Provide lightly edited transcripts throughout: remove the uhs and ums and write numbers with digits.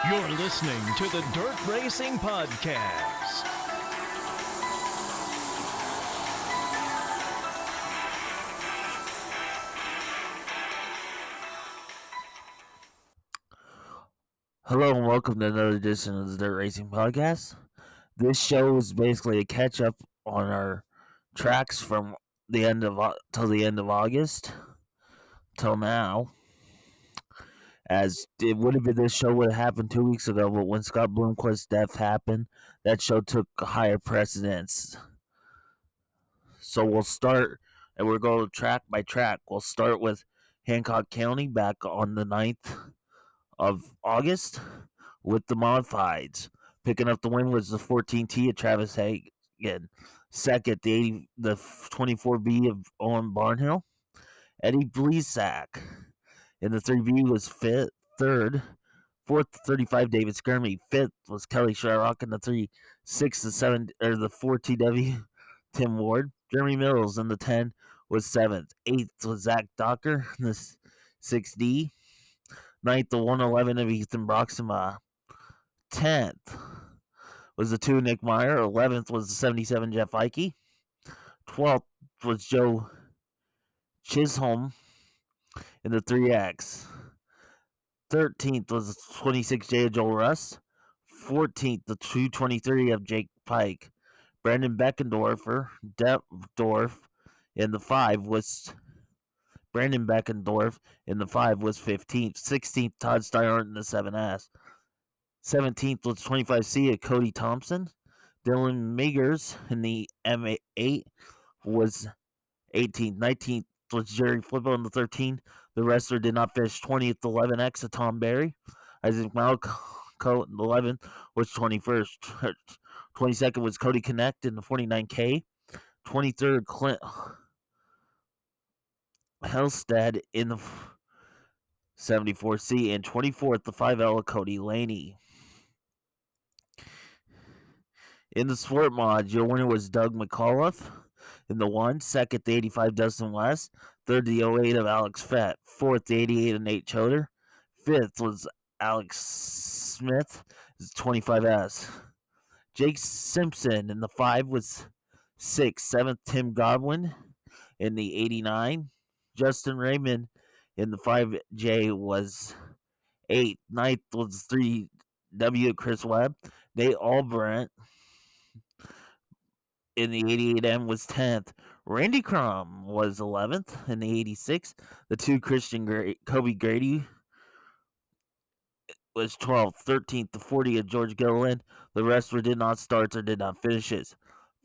You're listening to the Dirt Racing Podcast. Hello and welcome to another edition of the Dirt Racing Podcast. This show is basically a catch up on our tracks from the end of till the end of August till now. As it would have been, this show would have happened 2 weeks ago, but when Scott Bloomquist's death happened, that show took higher precedence. So we'll start, and we'll go track by track. We'll start with Hancock County back on the 9th of August with the modifieds. Picking up the win was the 14T of Travis Hagan. Second, the 24B of Owen Barnhill. Eddie Blesack in the 3B was fifth. Third, fourth, 35 David Skirmy. Fifth was Kelly Shyrock in the 3. Sixth, the 4TW Tim Ward. Jeremy Mills in the 10 was seventh. Eighth was Zach Docker in the 6D. Ninth, the 111 of Ethan Broxima. 10th was the 2 Nick Meyer. 11th was the 77 Jeff Ikey. 12th was Joe Chisholm in the 3X. 13th was the 26J of Joel Russ. 14th, the 223 of Jake Pike. Brandon Beckendorf in the 5 was Brandon Beckendorf in the 5 was 15th. 16th, Todd Steinhardt in the 7S. 17th was 25C of Cody Thompson. Dylan Megers in the M8 was 18th. 19th was Jerry Flippo in the 13. The wrestler did not finish. 20th, 11X of Tom Barry. Isaac Malco in the 11 was 21st. 22nd was Cody Connect in the 49K. 23rd, Clint Hellstead in the 74C. And 24th, the 5L of Cody Laney. In the sport mod, your winner was Doug McAuliffe in the 1. Second, the 85 Dustin West. Third, the 08 of Alex Fett. Fourth, the 88 of Nate Choder. Fifth was Alex Smith, 25S. Jake Simpson in the 5 was 6th. Seventh, Tim Godwin in the 89. Justin Raymond in the 5J was 8th. Ninth was 3W Chris Webb. Nate Albrecht in the 88M was 10th. Randy Crum was 11th in the 86. The 2 Kobe Grady was 12th. 13th, the 40 of George Gilliland. The rest did not start or did not finishes.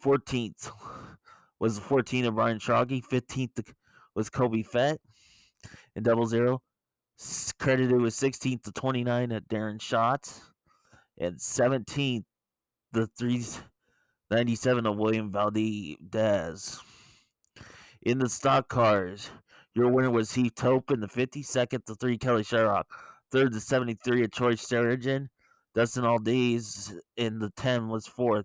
14th was the 14 of Brian Shroggy. 15th was Kobe Fett in 00. Credited with 16th to 29 at Darren Schatz. And 17th, the 397 of William Valdez. In the stock cars, your winner was Heath Tope in the 50. Second, the 3 Kelly Shyrock. Third, the 73 of Troy Sturgeon. Dustin Aldiz in the 10 was 4th.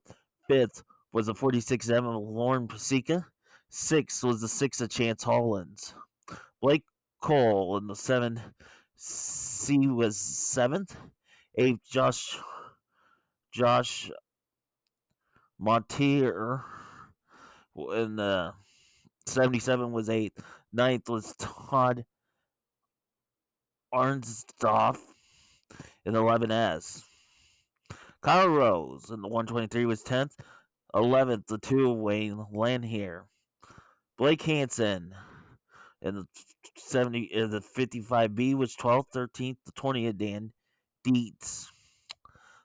5th was the 46M of Lauren Pasica. 6th was the 6 of Chance Hollins. Blake Cole in the 7C was 7th. 8th, Josh Montier in the 77 was 8th. 9th was Todd Arnsdorf in the 11S. Kyle Rose in the 123 was 10th. 11th, the 2 of Wayne Lanhier. Blake Hansen in the 55B was 12th. 13th, the 20 of Dan Dietz.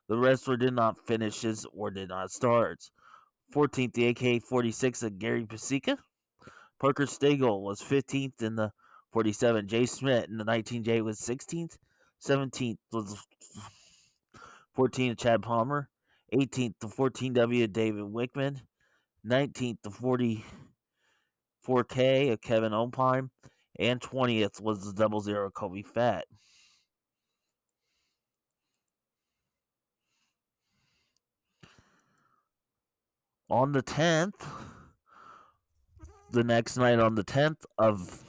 The rest did not finishes or did not start. 14th, the AK-46 of Gary Pasica. Parker Stagel was 15th in the 47. Jay Smith in the 19J was 16th. 17th was 14 of Chad Palmer. 18th, the 14W of David Wickman. 19th, the 44K of Kevin Opine. And 20th was the 00 Kobe Fett. On the 10th, the next night on the 10th of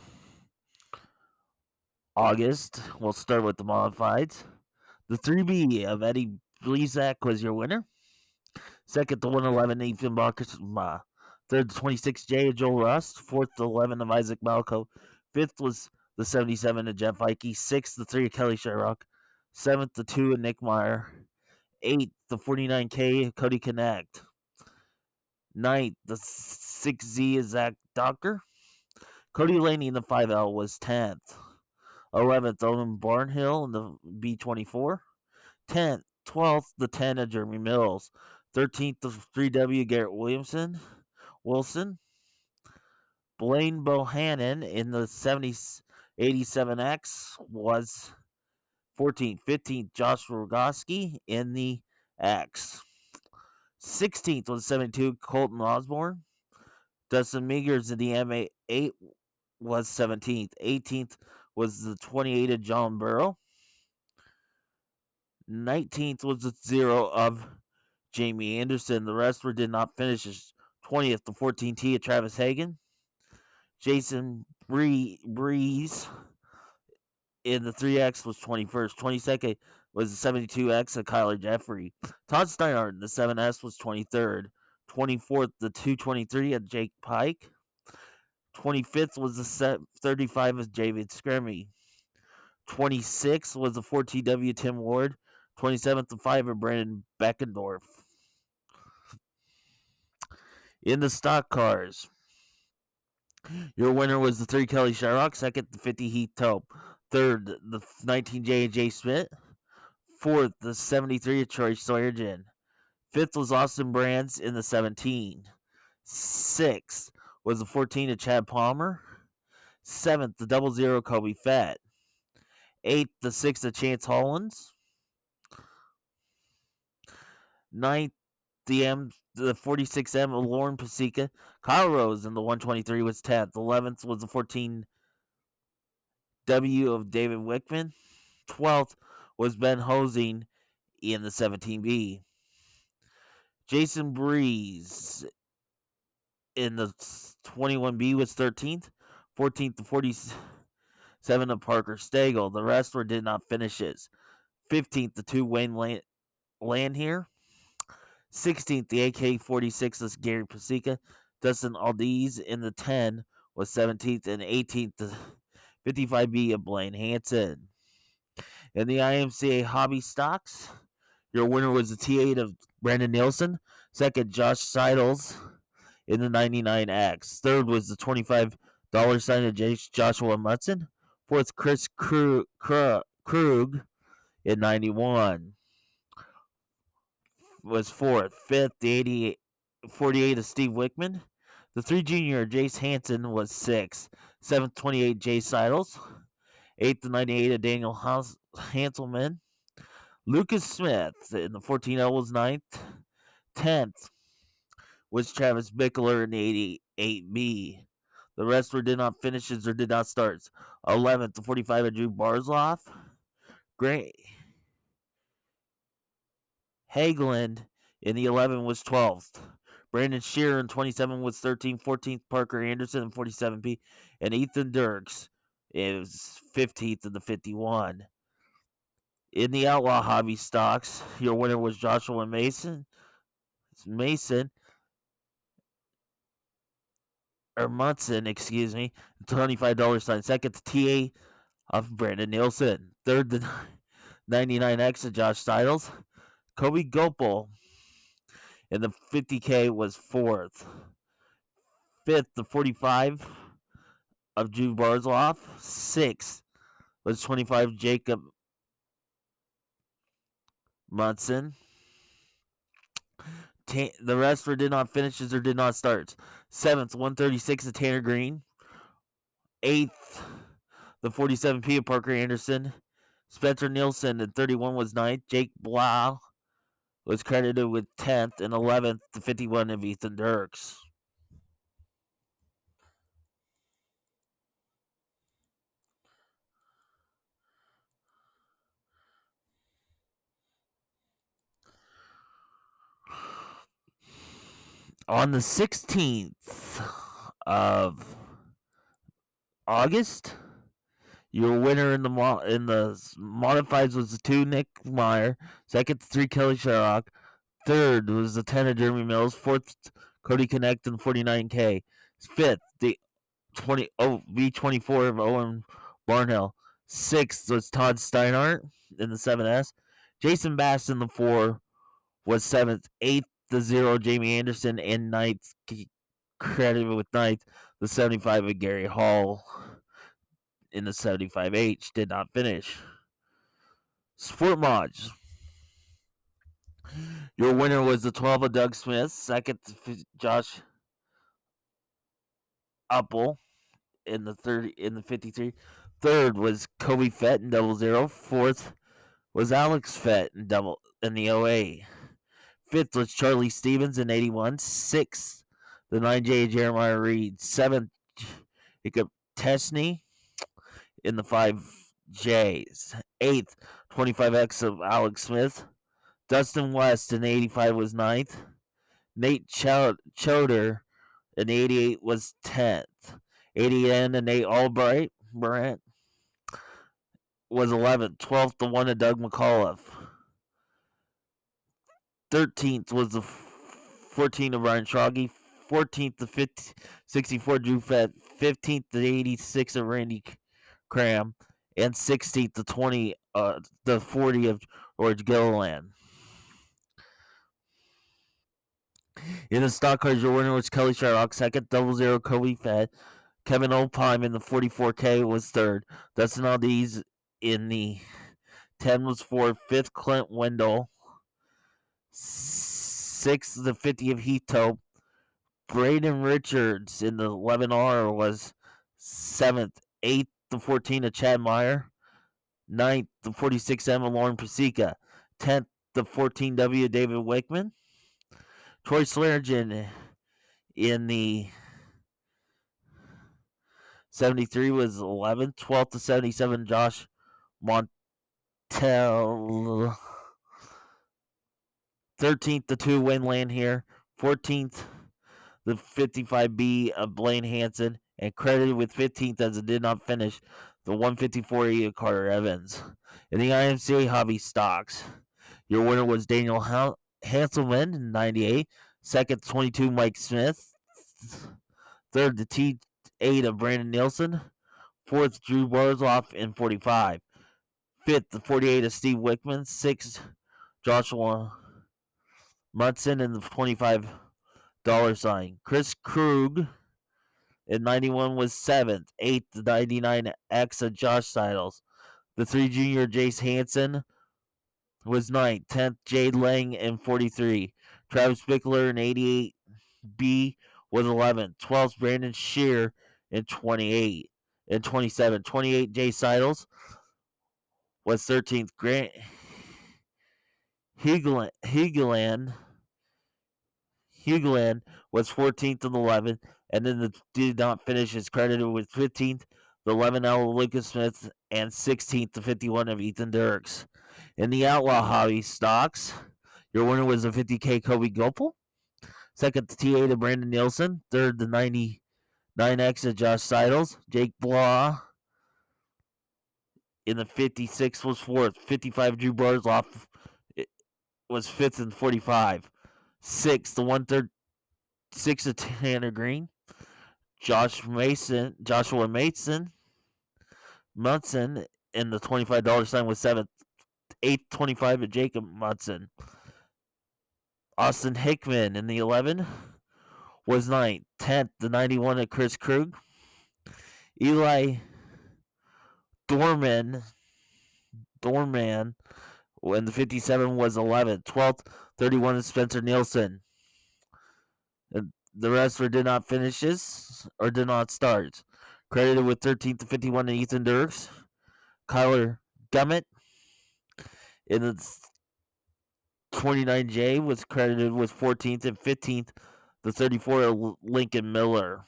August, we'll start with the modifieds. The 3B of Eddie Blizak was your winner. Second, the 111 Ethan Bachma. Third, the 26J of Joel Rust. Fourth, the 11 of Isaac Malco. Fifth was the 77 of Jeff Ike. Sixth, the 3 of Kelly Sherrock. Seventh, the 2 of Nick Meyer. Eighth, the 49K of Cody Connect. Ninth, the 6Z of Zach Docker. Cody Laney in the 5L was 10th. 11th, Owen Barnhill in the B24. 10th, 12th, the 10 of Jeremy Mills. 13th, the 3W Garrett Wilson. Blaine Bohannon in the 87X was 14th. 15th, Josh Rogoski in the X. 16th was 72, Colton Osborne. Dustin Meagers in the M8 was 17th. 18th was the 28 of John Burrow. 19th was the 0 of Jamie Anderson. The rest did not finish. 20th, the 14T of Travis Hagan. Jason Breeze in the 3X was 21st. 22nd was the 72X of Kyler Jeffrey. Todd Steinhardt in the 7S was 23rd. 24th, the 223 of Jake Pike. 25th was the 35 of David Scrimmy. 26th was the 4TW Tim Ward. 27th, the 5 of Brandon Beckendorf. In the stock cars, your winner was the 3 Kelly Sherrock. Second, the 50 Heath Tope. Third, the 19 J Smith. Fourth, the 73 of Troy Sawyergen. Fifth was Austin Brands in the 17. Sixth was the 14 of Chad Palmer. Seventh, the 00 Kobe Fett. Eighth, the 6 of Chance Hollins. Ninth, the 46M of Lauren Pasica. Kyle Rose in the 123 was 10th. 11th was the 14W of David Wickman. 12th was Ben Hosing in the 17B. Jason Breeze in the 21B was 13th. 14th to 47 of Parker Stagel. The rest did not finish it. 15th, the 2 Wayne Land here. 16th, the AK-46 was Gary Pasica. Dustin Aldiz in the 10 was 17th. And 18th, the 55B of Blaine Hansen. In the IMCA Hobby Stocks, your winner was the T8 of Brandon Nielsen. Second, Josh Seidels in the 99X. Third was the $25 sign of Joshua Mutson. Fourth, Chris Krug in 91 was fourth. Fifth, the 48 of Steve Wickman. The 3 junior Jace Hansen was sixth. Seventh, 28 Jay Seidels. Eighth, the 98 of Daniel Hanselman. Lucas Smith in the 14L was ninth. 10th was Travis Bickler in the 88B. The rest did not finishes or did not starts. 11th, the 45 of Drew Barzloff. Great. Hageland in the 11 was 12th. Brandon Shearer in 27 was 13th. 14th, Parker Anderson in 47P. And Ethan Dirks is 15th in the 51. In the Outlaw Hobby Stocks, your winner was Joshua Mason. Munson, excuse me. $25 sign. Second, the TA of Brandon Nielsen. Third, the 99X of Josh Seidels. Kobe Gopel in the 50K was fourth. Fifth, the 45 of Drew Barzloff. Sixth was 25 Jacob Munson. The rest did not finishes or did not start. Seventh, 136 of Tanner Green. Eighth, the 47P of Parker Anderson. Spencer Nielsen at 31 was ninth. Jake Blau was credited with 10th, and 11th, the 51 of Ethan Dirks. On the 16th of August, Your winner in the modifieds was the 2 Nick Meyer. Second, the 3 Kelly Sherrock. Third was the 10 of Jeremy Mills. Fourth, Cody Connect in the 49K. Fifth, the V24 of Owen Barnhill. Sixth was Todd Steinhardt in the 7S. Jason Bass in the 4 was 7th. 8th, the 0 Jamie Anderson. And 9th, credited with 9th, the 75 of Gary Hall in the 75H. Did not finish. Sport Mods. Your winner was the 12 of Doug Smith. Second, Josh Uppel in the 53. Third was Kobe Fett in 00. Fourth was Alex Fett in the OA. Fifth was Charlie Stevens in 81. Sixth, the 9J Jeremiah Reed. Seventh, Jacob Tesney in the 5Js. Eighth, 25X of Alex Smith. Dustin West in 85 was 9th. Nate Choder in 88 was 10th. 80N and Nate Albright Brant was 11th. 12th, the one of Doug McAuliffe. 13th was the 14 of Ryan Troggy. 14th, the 64 Drew Fett. 15th, the 86 of Randy Cram. And 16th, the 40 of George Gilliland. In the stock cars, your winner was Kelly Sherrock. Second, 00 Kobe Fett. Kevin Opheim in the 44K was third. Dustin Aldiz in the 10 was fourth. Fifth, Clint Wendell. Sixth, the 50 of Heath Tope. Braden Richards in the 11R was seventh. Eighth, the 14 of Chad Meyer. Ninth, the 46M of Lauren Pasica. 10th, the 14W of David Wickman. Troy Swearingen in the 73 was 11th. 12th to 77, Josh Montel. 13th, the 2 Wayne Land here. 14th, the 55B of Blaine Hansen. And credited with 15th as it did not finish, the 154E of Carter Evans. In the IMCA Hobby Stocks, your winner was Daniel Hanselman in 98. Second, 22 Mike Smith. Third, the T8 of Brandon Nielsen. Fourth, Drew Barzloff in 45. Fifth, the 48 of Steve Wickman. Sixth, Joshua Munson in the $25 sign. Chris Krug in 91 was 7th. 8th, the 99X of Josh Seidels. The 3 junior Jace Hansen was 9th. 10th, Jade Lang in 43. Travis Bickler in 88B was 11th. 12th, Brandon Shear in 28. In 27. 28, Jay Seidels was 13th. Grant Hugeland was 14th and 11th. And then did not finish his credited with 15th, the 11L of Lucas Smith, and 16th, the 51 of Ethan Dirks. In the Outlaw Hobby Stocks, your winner was the 50K Kobe Gopel. Second, the T8 of Brandon Nielsen. Third, the 99X of Josh Seidels. Jake Blah in the 56 was fourth. 55, Drew Barzloff was fifth and 45. Sixth, the 136 of Tanner Green. Joshua Munson in the $25 sign was 7th. 8th, 25 of Jacob Munson. Austin Hickman in the 11 was 9th. 10th, the 91 of Chris Krug. Eli Dorman in the 57 was 11th. 12th, 31 of Spencer Nielsen. And the rest did not finishes or did not start. Credited with 13th to 51 of Ethan Dirks. Kyler Gummit in the 29J was credited with 14th and 15th, the 34 of Lincoln Miller.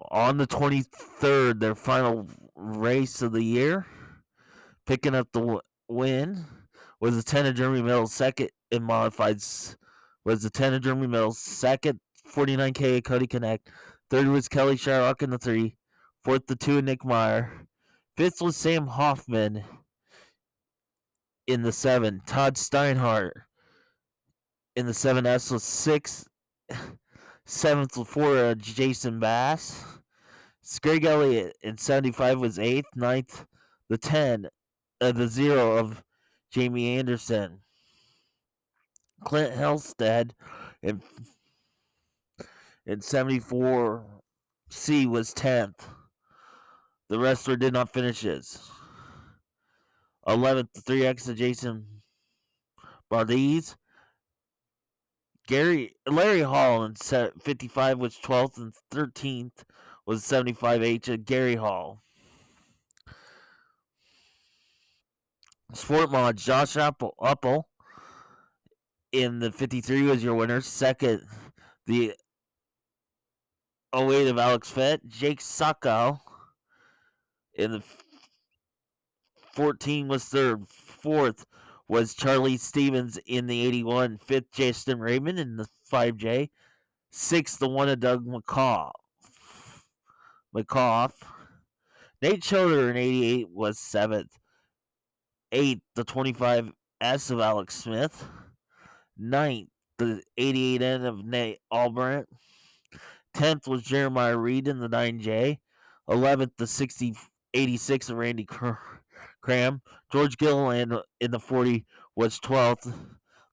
On the 23rd, their final race of the year, picking up the win, was the 10 of Jeremy Mills. Second in modifieds was the 10 of Jeremy Mills. Second, 49K of Cody Connect. Third was Kelly Sharrock in the 3. Fourth, the 2, Nick Meyer. Fifth was Sam Hoffman in the 7. Todd Steinhardt in the 7S was 6th. 7th for Jason Bass. Greg Elliott in 75 was 8th. 9th, the 10, the 0 of Jamie Anderson. Clint Helsted in 74C was 10th. The wrestler did not finish his. 11th, the 3X of Jason Bardiz. Larry Hall in 55 was 12th, and 13th was 75H of Gary Hall. Sport Mod, Josh Uppel in the 53 was your winner. Second, the 08 of Alex Fett. Jake Sacco in the 14 was third. Fourth was Charlie Stevens in the 81. Fifth, Justin Raymond in the 5J. Sixth, the one of Doug McCough. Nate Choder in 88 was seventh. Eighth, the 25S of Alex Smith. Ninth, the 88N of Nate Albrandt. 10th was Jeremiah Reed in the 9J. 11th, the 86 of Randy Cram. George Gilliland in the 40 was 12th.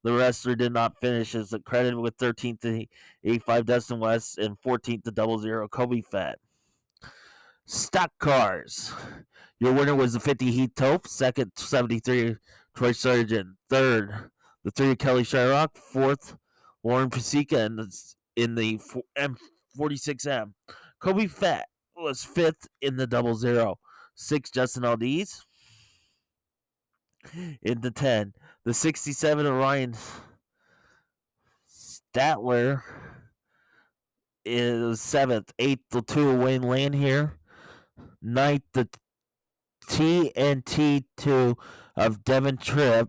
The wrestler did not finish as credited with 13th to 85 Dustin West and 14th to 00 Kobe Fett. Stock cars. Your winner was the 50 Heath Tope. Second, 73 Troy Sargent. Third, the 3 Kelly Sharrock. Fourth, Lauren Pasica in the M46M. Kobe Fett was fifth in the 00. 6, Justin Aldiz in the 10. The 67 Orion Statler is 7th. 8th, the 2 Wayne Lanhier. 9th, the TNT2 of Devin Tip.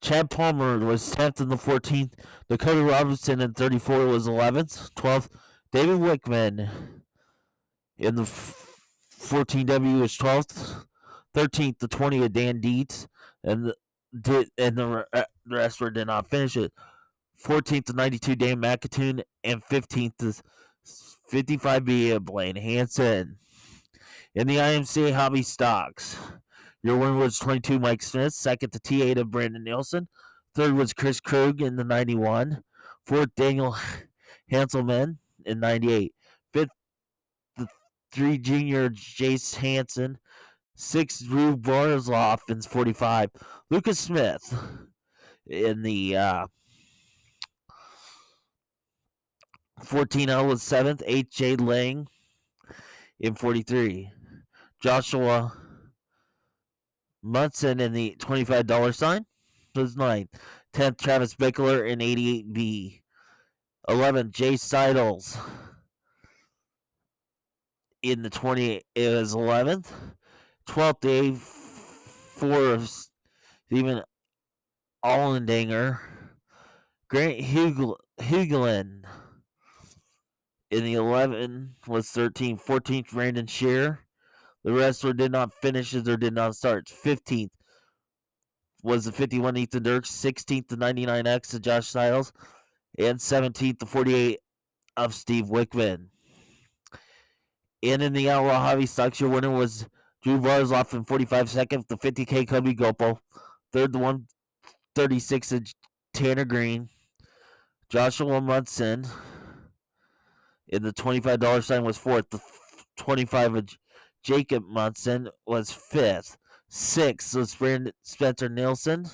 Chad Palmer was 10th in the 14th. Dakota Robinson in 34 was 11th. 12th, David Wickman in the 14W was 12th. 13th, the 20 of Dan Dietz, and the wrestler did not finish it. 14th to 92, Dan McAtoon, and 15th to 55B of Blaine Hansen. In the IMCA Hobby Stocks, your winner was 22, Mike Smith. Second to T8 of Brandon Nielsen. Third was Chris Krug in the 91. Fourth, Daniel Hanselman in 98. Fifth, the 3 junior Jace Hansen. 6, Drew Barzloff in 45. Lucas Smith in the 14L was 7th. 8, Jade Lang in 43. Joshua Munson in the $25 sign was 9th. 10th, Travis Bickler in 88B. 11th, Jay Seidels in the 20. It was 11th. 12th, Dave 4 of Stephen Allendinger. Grant Hugelin in the 11 was 13th. 14th, Brandon Shearer. The wrestler did not finish or did not start. 15th was the 51 Ethan Dirks. 16th, the 99X of Josh Styles. And 17th, the 48 of Steve Wickman. And in the Outlaw Hobby Stocks, your winner was Drew Barzloff in 45. Second, the 50K Kobe Gopo. Third, the 136 of Tanner Green. Joshua Munson in the $25 sign was fourth. The 25 of Jacob Munson was fifth. Sixth was Spencer Nielsen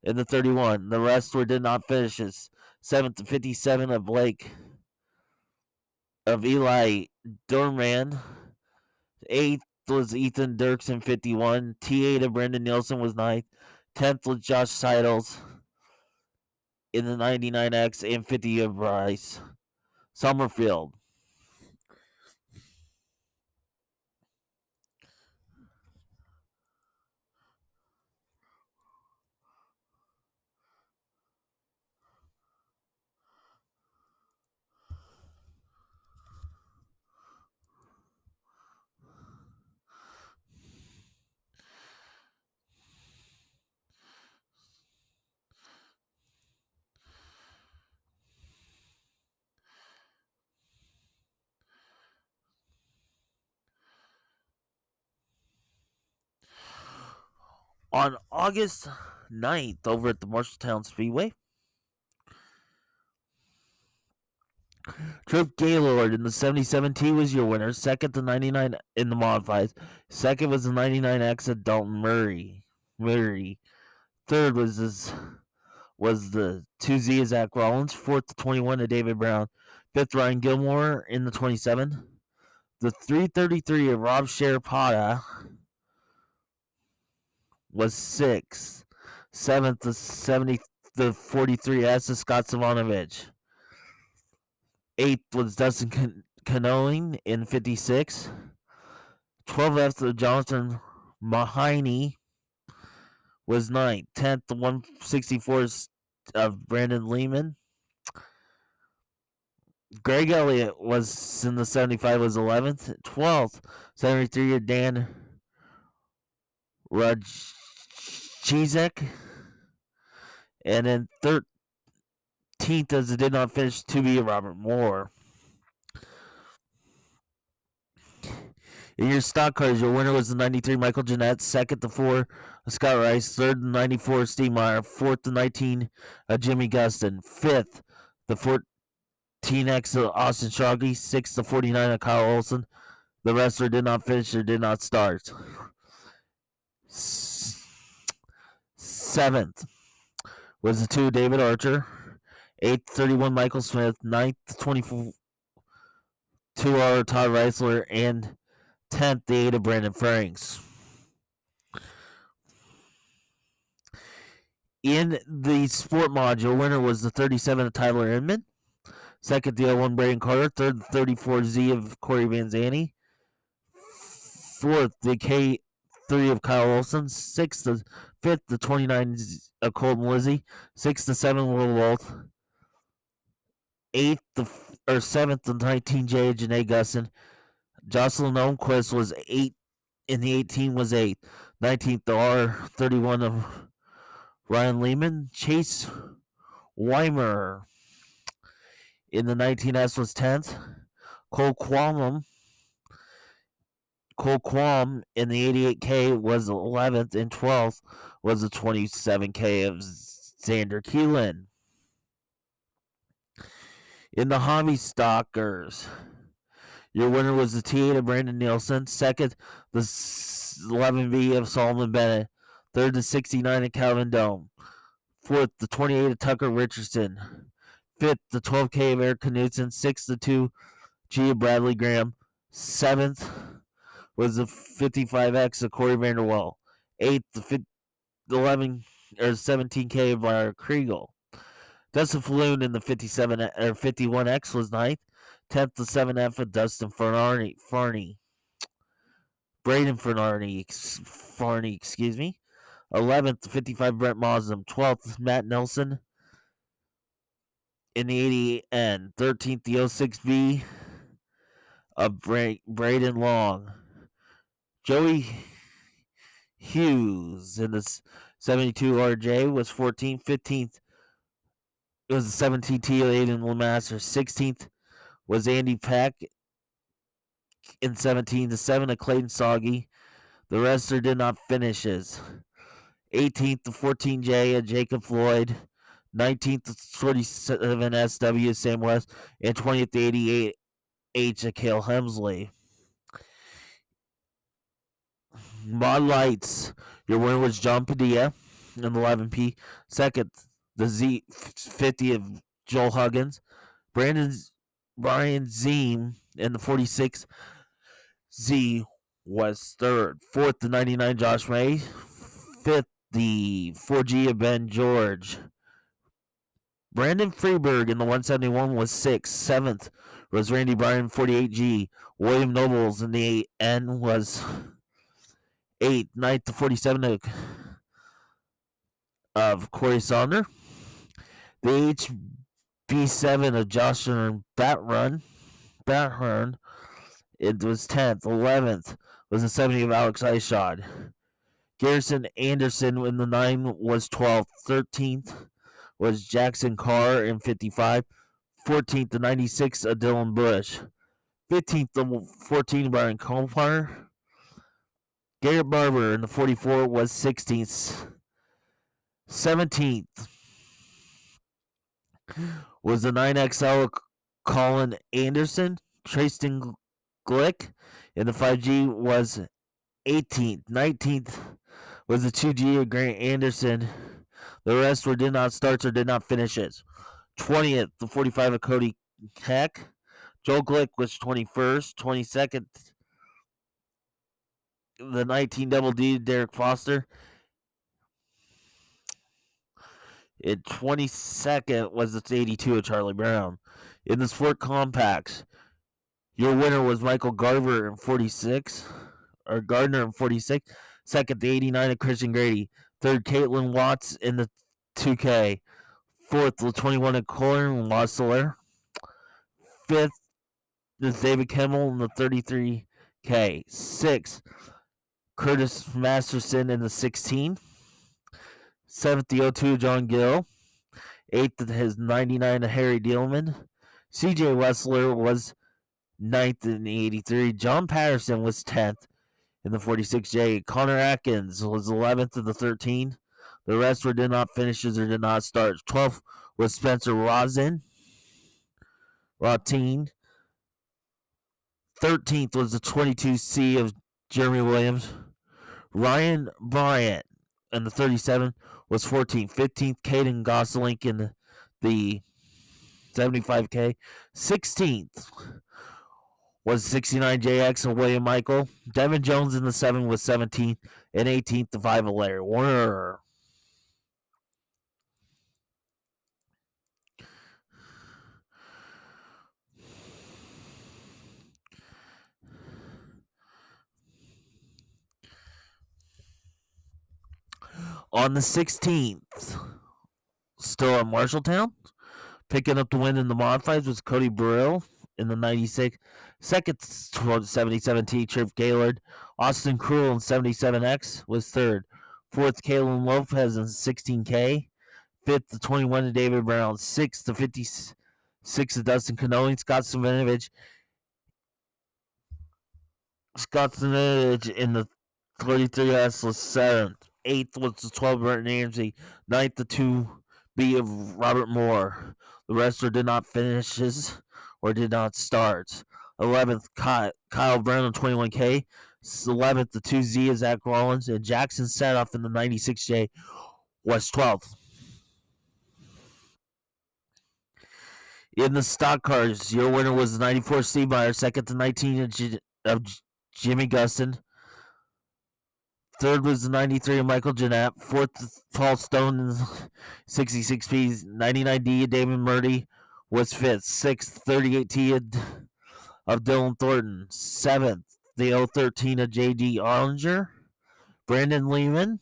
in the 31. The rest did not finish. His 7th to 57 of Eli Dorman. 8th was Ethan Dirks in 51. T8 of Brendan Nielsen was 9th. 10th was Josh Seidels in the 99X and 50 of Bryce Summerfield. On August 9th, over at the Marshalltown Speedway, Trip Gaylord in the 77T was your winner. Second, the 99 in the modifieds. Second was the 99X at Dalton Murray. Third was the 2Z of Zach Rollins. Fourth, the 21 of David Brown. Fifth, Ryan Gilmore in the 27. The 333 of Rob Sharapata was sixth. Seventh, the 43S of Scott Savanovich. Eighth was Dustin Canoing in 56. 12th of Jonathan Mahoney was ninth. 10th, the 164 of Brandon Lehman. Greg Elliott was in the 75 was 11th. 12th, 73 of Dan Rajcizek. And then 13th, as it did not finish, to be Robert Moore. In your stock cars, your winner was the 93 Michael Jeanette. Second, the 4 Scott Rice. Third, the 94 Steve Meyer. Fourth, the 19 Jimmy Gustin. Fifth, the 14X of Austin Shoggy. Sixth, the 49 of Kyle Olson. The rest did not finish or did not start. Seventh was the 2 David Archer. 8th, 31 Michael Smith. 9th, 24 2R Todd Reisler. And 10th, the 8 of Brandon Franks. In the sport module, winner was the 37 of Tyler Inman. Second, the 01 Braden Carter. Third, the 34Z of Corey Van Zandt. Fourth, the K3 of Kyle Olson. Fifth, the 29 of Colton Lizzie. Sixth, the 7 Will Walt. Seventh, the 19J of Janae Gustin. Jocelyn Olmquist was 8 in the 18 was 8th. 19th, the R31 of Ryan Lehman. Chase Weimer in the 19S was 10th. Cole Quam in the 88K was 11th, and 12th was the 27K of Xander Keelan. In the hobby stockers, your winner was the T8 of Brandon Nielsen. Second, the 11B of Solomon Bennett. Third, the 69 of Calvin Dome. Fourth, the 28 of Tucker Richardson. Fifth, the 12K of Eric Knudsen. Sixth, the 2G of Bradley Graham. Seventh was the 55X of Corey Vanderwell. Eighth, the 17K of Brian Kriegel. Dustin Falloon in the 51X was ninth. 10th, the 7F of Dustin Farney. Braden Farney, excuse me. 11th, the 55 Brent Mosum. 12th, Matt Nelson in the 80N. 13th, the 06B of Braden Long. Joey Hughes in the 72 RJ was 14th. 15th, it was the 17 T8 in Lemaster. 16th was Andy Peck in 17. The 7 of Clayton Soggy. The rest did not finishes. 18th, the 14J of Jacob Floyd. 19th, the 47 SW of Sam West. And 20th, the 88H of Cale Hemsley. Mod Lights. Your winner was John Padilla in the 11P. Second, the Z50 of Joel Huggins. Brian Ziem in the 46Z was third. Fourth, the 99 Josh May. Fifth, the 4G of Ben George. Brandon Freeberg in the 171 was sixth. Seventh was Randy Bryan 48G. William Nobles in the 8N was eighth. Ninth, the 47 of Corey Saunders. The HB7 of Joshua Bathurn, it was 10th. 11th was the 70 of Alex Eyeshod. Garrison Anderson in the 9 was 12th. 13th was Jackson Carr in 55. 14th, the 96 of Dylan Bush. 15th, the 14 Brian Compar. Garrett Barber in the 44 was 16th. 17th was the 9XL Colin Anderson. Tristan Glick in the 5G was 18th. 19th was the 2G of Grant Anderson. The rest were did not starts or did not finishes. 20th, the 45 of Cody Heck. Joe Glick was 21st. 22nd, the 19 Double D, Derek Foster. In 22nd was the 82 of Charlie Brown. In the Sport Compacts, your winner was Michael Garver in 46, or Gardner in 46. Second, the 89 of Christian Grady. Third, Caitlin Watts in the 2K. Fourth, the 21 of Colin Wassler. Fifth is David Kimmel in the 33K. Sixth, Curtis Masterson in the 16. Seventh, the 02 John Gill. Eighth, his 99 of Harry Dealman. CJ Wessler was 9th in the 83. John Patterson was 10th in the 46J. Connor Atkins was 11th in the 13. The rest were did not finishes or did not start. 12th was Spencer Rotin. 13th was the 22C of Jeremy Williams. Ryan Bryant in the 37 was 14th. 15th, Caden Gosselink in the 75K. 16th was 69JX and William Michael. Devin Jones in the 7 was 17th. And 18th, the 5 of Larry Warner. On the 16th, still at Marshalltown, picking up the win in the modifieds was Cody Burrell in the 96. Second, 77T, Trip Gaylord. Austin Cruel in 77X was third. Fourth, Kalen Lopez in 16K. Fifth, the 21 to David Brown. Sixth, the 56 to Dustin Canoli. Scott Savanovich in the 33S was 7th. 8th was the 12 Burton Ramsey. 9th, the 2B of Robert Moore. The rest did not finishes or did not start. 11th, Kyle Brown on 21K. 11th, the 2Z of Zach Rollins. And Jackson Setoff in the 96J was 12th. In the stock cars, your winner was the 94 Seameyer. Second, the 19 of Jimmy Gustin. Third was the 93 of Michael Jeanette. Fourth, Paul Stone in the 66P. 99D of David Murdy was fifth. Sixth, 38T of Dylan Thornton. Seventh, the 013 of J.D. Ollinger. Brandon Lehman,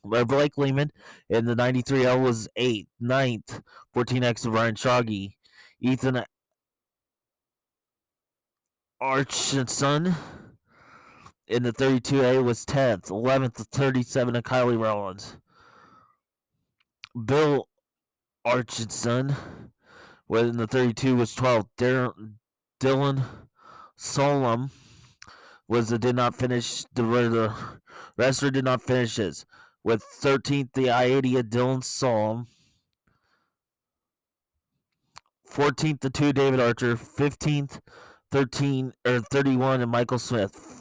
or Blake Lehman, and the 93L was 8th. 9th, 14X of Ryan Shoggy. Ethan Archison in the 32A was 10th. 11th, the 37 of Kylie Rollins. Bill Archison in the 32 was 12th. Dylan Solom did not finish. The wrestler did not finish his. With 13th, the I-80 of Dylan Solom. 14th, the 2 David Archer. 15th, 31 of Michael Smith.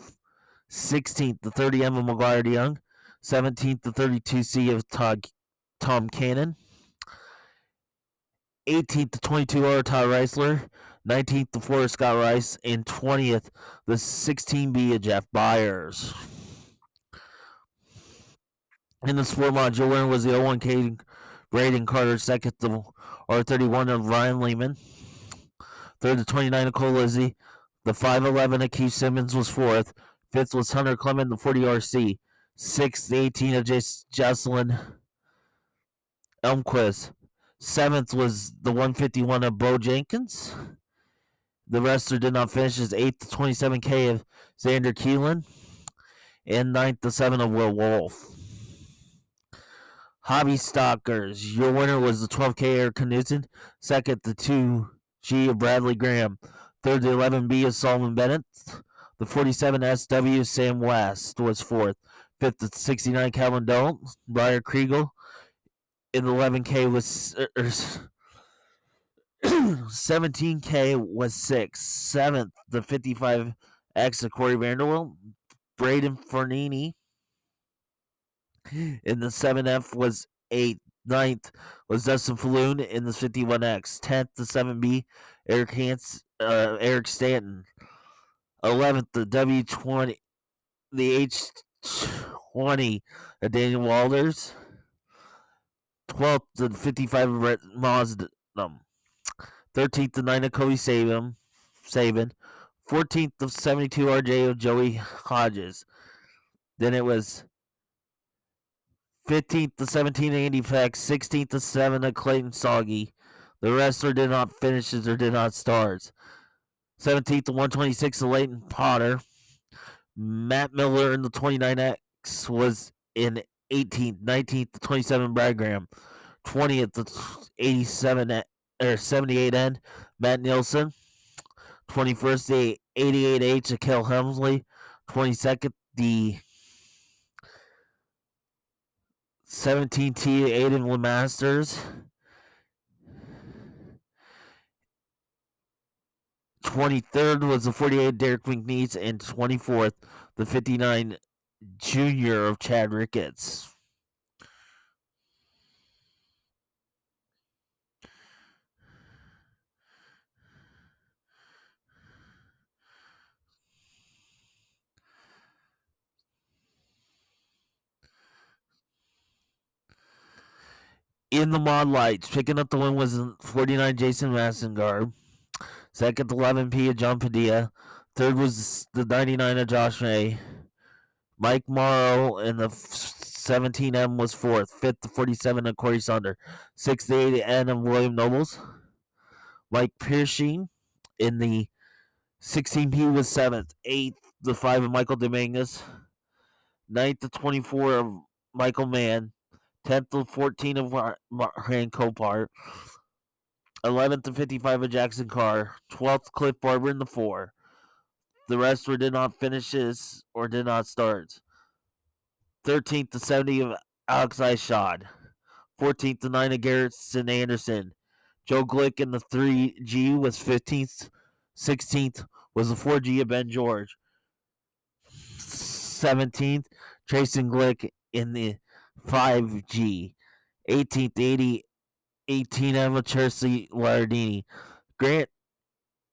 16th, the 30 Emma McGuire DeYoung. 17th, the 32C of Tom Cannon. 18th, the 22 Todd Reisler. 19th, the 4 Scott Rice. And 20th, the 16B of Jeff Byers. In the sport mod, Joe winner was the 01K Braden Carter. Second, the R31 of Ryan Lehman. Third, the 29 of Cole Lizzie. The 511 of Keith Simmons was fourth. Fifth was Hunter Clement, the 40 RC. Sixth, the 18 of Jocelyn Elmquist. Seventh was the 151 of Bo Jenkins. The wrestler did not finish as 8th, the 27K of Xander Keelan. And 9th, the 7 of Will Wolf. Hobby Stalkers, your winner was the 12K Eric Knudsen. Second, the 2G of Bradley Graham. Third, the 11B of Solomon Bennett. The 47 SW Sam West was fourth. Fifth, the 69 Calvin Don't, Briar Kriegel. In the 11K was 17K was sixth. Seventh, the 55X of Corey Vanderbilt. Braden Fornini in the 7F was eighth. Ninth was Dustin Falloon in the 51X. 10th, the 7B, Eric Stanton. 11th, the W20, the H20 of Daniel Walters. 12th, the 55 of Brett Mazda. 13th, the 9 of Cody Saban. 14th, the 72 RJ of Joey Hodges. Then it was 15th, the 17 Andy Peck. 16th, the 7 of Clayton Soggy. The rest did not finishes or did not starts. 17th, the 126 of Leighton Potter. Matt Miller in the 29X was in 18th. 19th, the 27 Brad Graham. 20th, the 87 or 78 end, Matt Nielsen. 21st, the 88H of Kel Helmsley. 22nd, the 17T Aiden Lemasters. 23rd was the 48 Derek McNeese, and 24th, the 59 Junior of Chad Ricketts. In the mod lights, picking up the win was 49 Jason Massengard. Second, 11P of John Padilla. Third was the 99 of Josh May. Mike Morrow in the 17M was fourth. Fifth, the 47 of Corey Sunder. Sixth, the 80N of William Nobles. Mike Piercing in the 16P was seventh. Eighth, the 5 of Michael Dominguez. Ninth, the 24 of Michael Mann. 10th, the 14 of Ryan Copart. 11th, the 55 of Jackson Carr. 12th, Cliff Barber in the 4. The rest did not finishes or did not start. 13th, the 70 of Alex Ishod. 14th, the 9 of Garrettson Anderson. Joe Glick in the 3G was 15th. 16th was the 4G of Ben George. 17th, Trayson Glick in the 5G. 18th, 18 Emma Chersey Lardini. Grant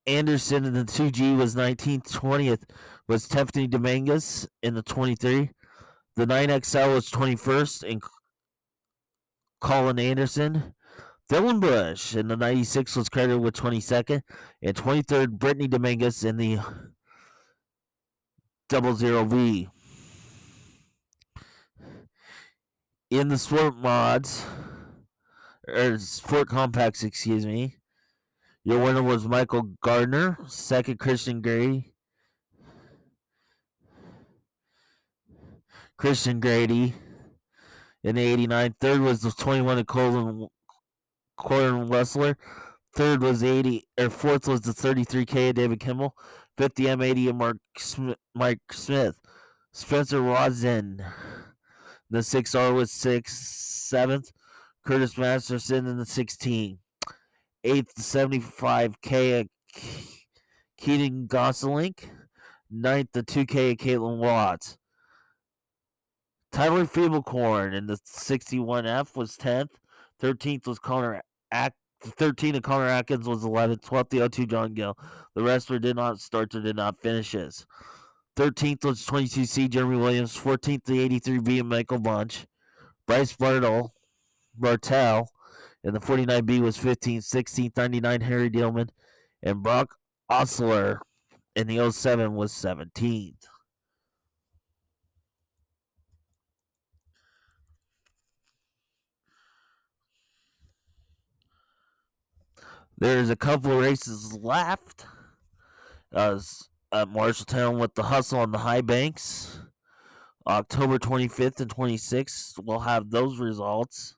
Anderson in the 2G was 19th. 20th was Tiffany Dominguez in the 23. The 9XL was 21st, and Colin Anderson. Dylan Bush in the 96 was credited with 22nd, and 23rd, Brittany Dominguez in the 00V. In the sport mods, or sport compacts, excuse me, your winner was Michael Gardner. Second, Christian Grady. In the 89. Third was the 21 of Colin Wessler. Third was the 80, or fourth was the 33K of David Kimmel. Fifth, the M80 of Mike Smith. Spencer Rosin. The 6R was 6th. 7th, Curtis Masterson in the 16. 8th, the 75K of Keaton Gosselink. 9th, the 2K of Caitlin Watts. Tyler Feeblecorn in the 61F was 10th. 13th was Connor 13 of Connor Atkins was 11th. 12th, the 02 John Gill. The rest did not start or did not finishes. 13th was 22C Jeremy Williams. 14th, the 83B of Michael Bunch. Bryce Bartell in the 49B was 15th. 16th, 99 Harry Dillman. And Brock Osler in the 07 was 17th. There's a couple of races left. At Marshalltown with the Hustle on the High Banks. October 25th and 26th, we'll have those results.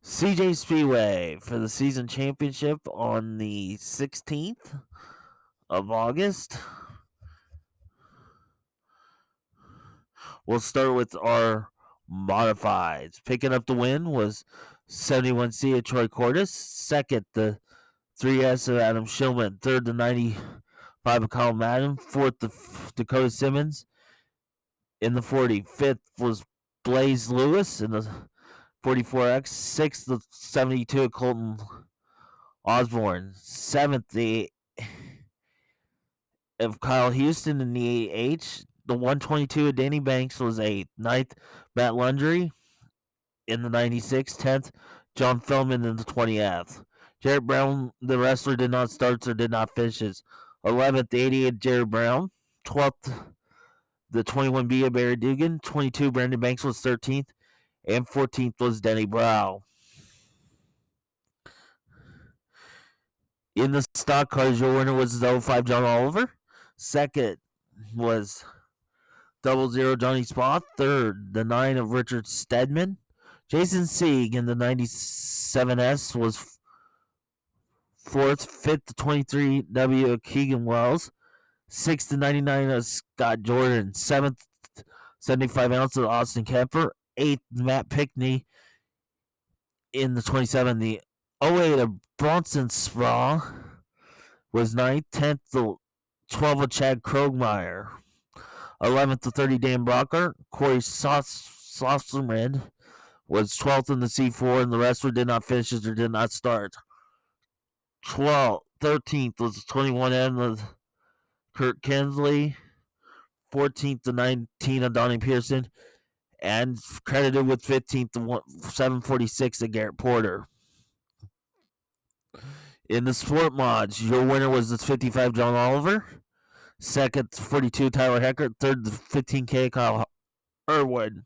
CJ Speedway for the season championship on the 16th of August. We'll start with our modifieds. Picking up the win was 71C of Troy Cordes. Second, the 3S of Adam Shillman. Third, the 95 of Colin Madden. Fourth, the Dakota Simmons in the 40. Fifth was Blaze Lewis in the 44X. Sixth, the 72 of Colton Osborne. Seventh, the of Kyle Houston in the 8H. The 122 of Danny Banks was 8th. 9th, Matt Lundry in the 96. 10th, John Feldman in the 20th. Jarrett Brown, the wrestler, did not start or did not finish his 11th, the 88 Jared Brown. 12th, the 21B of Barry Dugan. 22, Brandon Banks was 13th. And 14th was Denny Brow. In the stock cars, your winner was the 05 John Oliver. Second was 00 Johnny Spot. Third, the 9 of Richard Stedman. Jason Sieg in the 97S was fourth. Fifth, the 23W of Keegan Wells. Sixth, the 99 of Scott Jordan. Seventh, 75 ounce of Austin Kemper. Eighth, Matt Pickney in the 27. The 08 of Bronson Sproul was ninth. 10th, the 12 of Chad Krogmeyer. 11th to 30 Dan Brocker. Corey Sosterman was 12th in the C4, and the rest did not finish or did not start. 13th was 21M of Kurt Kensley. 14th to 19 of Donnie Pearson. And credited with 15th to 746 of Garrett Porter. In the sport mods, your winner was the 55 John Oliver. Second, 42 Tyler Heckert. Third, the 15K Kyle Irwin.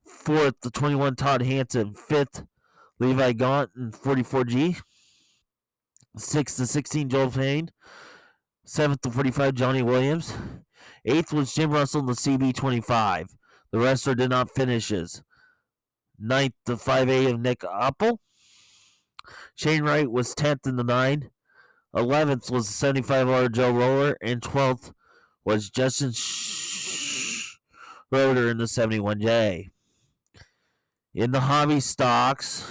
Fourth, the 21 Todd Hanson. Fifth, Levi Gaunt and 44G. Sixth, the 16 Joel Payne. Seventh, the 45 Johnny Williams. Eighth was Jim Russell in the CB25. The wrestler did not finishes. Ninth, the 5A of Nick Apple. Shane Wright was 10th in the 9. 11th was the 75R Joe Roller. And 12th was Justin Schroeder in the 71J. In the hobby stocks,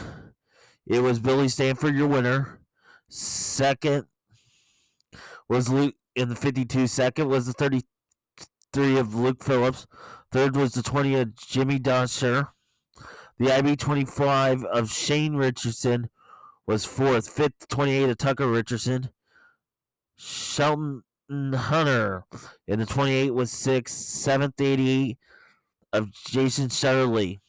it was Billy Stanford, your winner. Second was Luke in the 52. Second was the 33 of Luke Phillips. Third was the 20 of Jimmy Dosher. The IB 25 of Shane Richardson was fourth. Fifth, 28 of Tucker Richardson. Shelton Hunter in the 28 was sixth. Seventh, 88 of Jason Shutterly.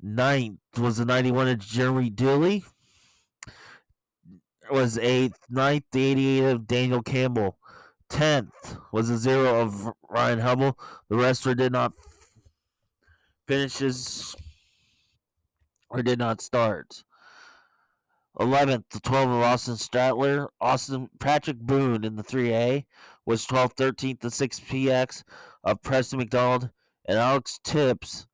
Ninth was the 91 of Jeremy Dooley. Was eighth. Ninth, the 88 of Daniel Campbell. 10th was a 0 of Ryan Hubble. The wrestler did not finishes or did not start. 11th, the 12 of Austin Stratler. Patrick Boone in the 3A was 12th. 13th, the 6PX of Preston McDonald. And Alex Tips,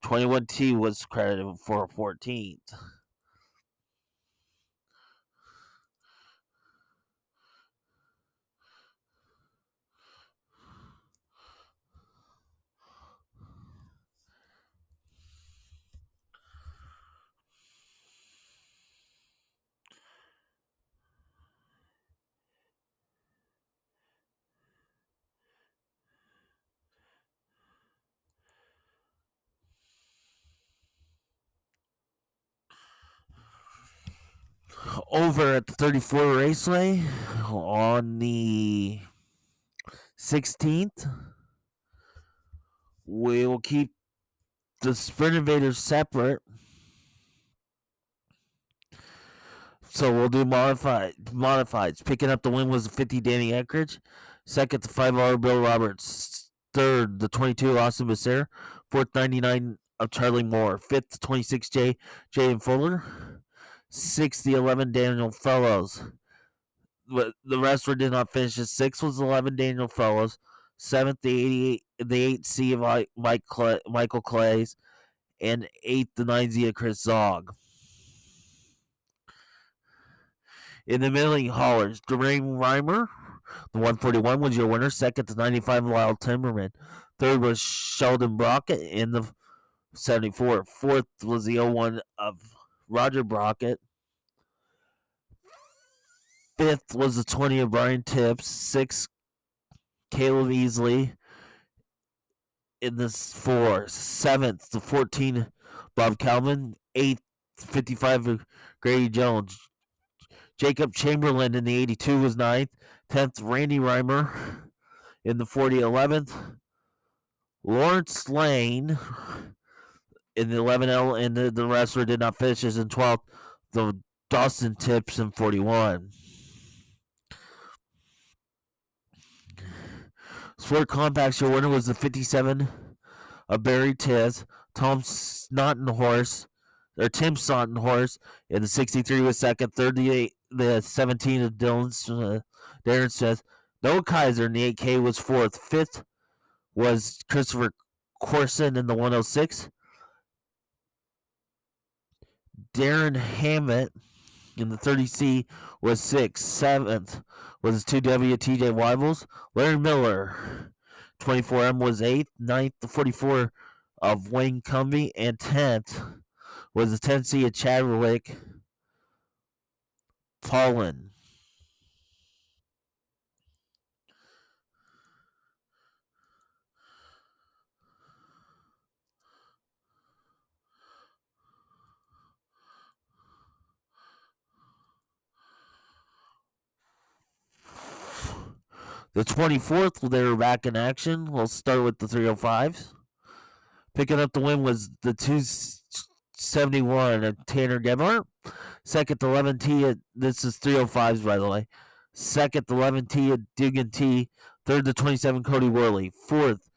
21T, was credited for 14th. Over at the 34 Raceway on the 16th, we will keep the Sprint Invaders separate. So we'll do modifieds. Picking up the win was the 50 Danny Eckridge. Second, the 5R Bill Roberts. Third, the 22 Austin Becerra. Fourth, 99 of Charlie Moore. Fifth, the 26J Jaden Fuller. Sixth, the 11 Daniel Fellows. The wrestler did not finish. The sixth was 11 Daniel Fellows. Seventh, the 8C of Michael Clays. and 8th, the 90, Chris Zog. In the middling haulers, Dwayne Reimer, the 141 was your winner. 2nd, the 95, Lyle Timmerman. 3rd was Sheldon Brockett in the 74. 4th was the 01 of Roger Brockett. 5th was the 20 of Brian Tips. 6th, Caleb Easley in the 4. 7th, the 14, Bob Calvin. 8th, 55 of Grady Jones. Jacob Chamberlain in the 82 was 9th. 10th, Randy Reimer in the 40. 11th, Lawrence Lane in the 11L, and the wrestler did not finish as in 12th, the Dawson Tips in 41. Sport Compacts, your winner was the 57 of Barry Tiz. Tim Snottenhorse in the 63 was 2nd. 3rd, the 17 of Darren Smith. Noah Kaiser in the 8K was 4th. 5th was Christopher Corson in the 106. Darren Hammett in the 30C was 6th. 7th was 2W TJ Weibels. Larry Miller, 24M, was 8th. 9th, the 44 of Wayne Cumbie. And 10th was the 10C of Chadwick Paulin. The 24th, they were back in action. We'll start with the 305s. Picking up the win was the 271 of Tanner Gebhardt. 2nd, 11T. This is 305s, by the way. 2nd, 11T of Dugan T. 3rd, the 27, Cody Worley. 4th,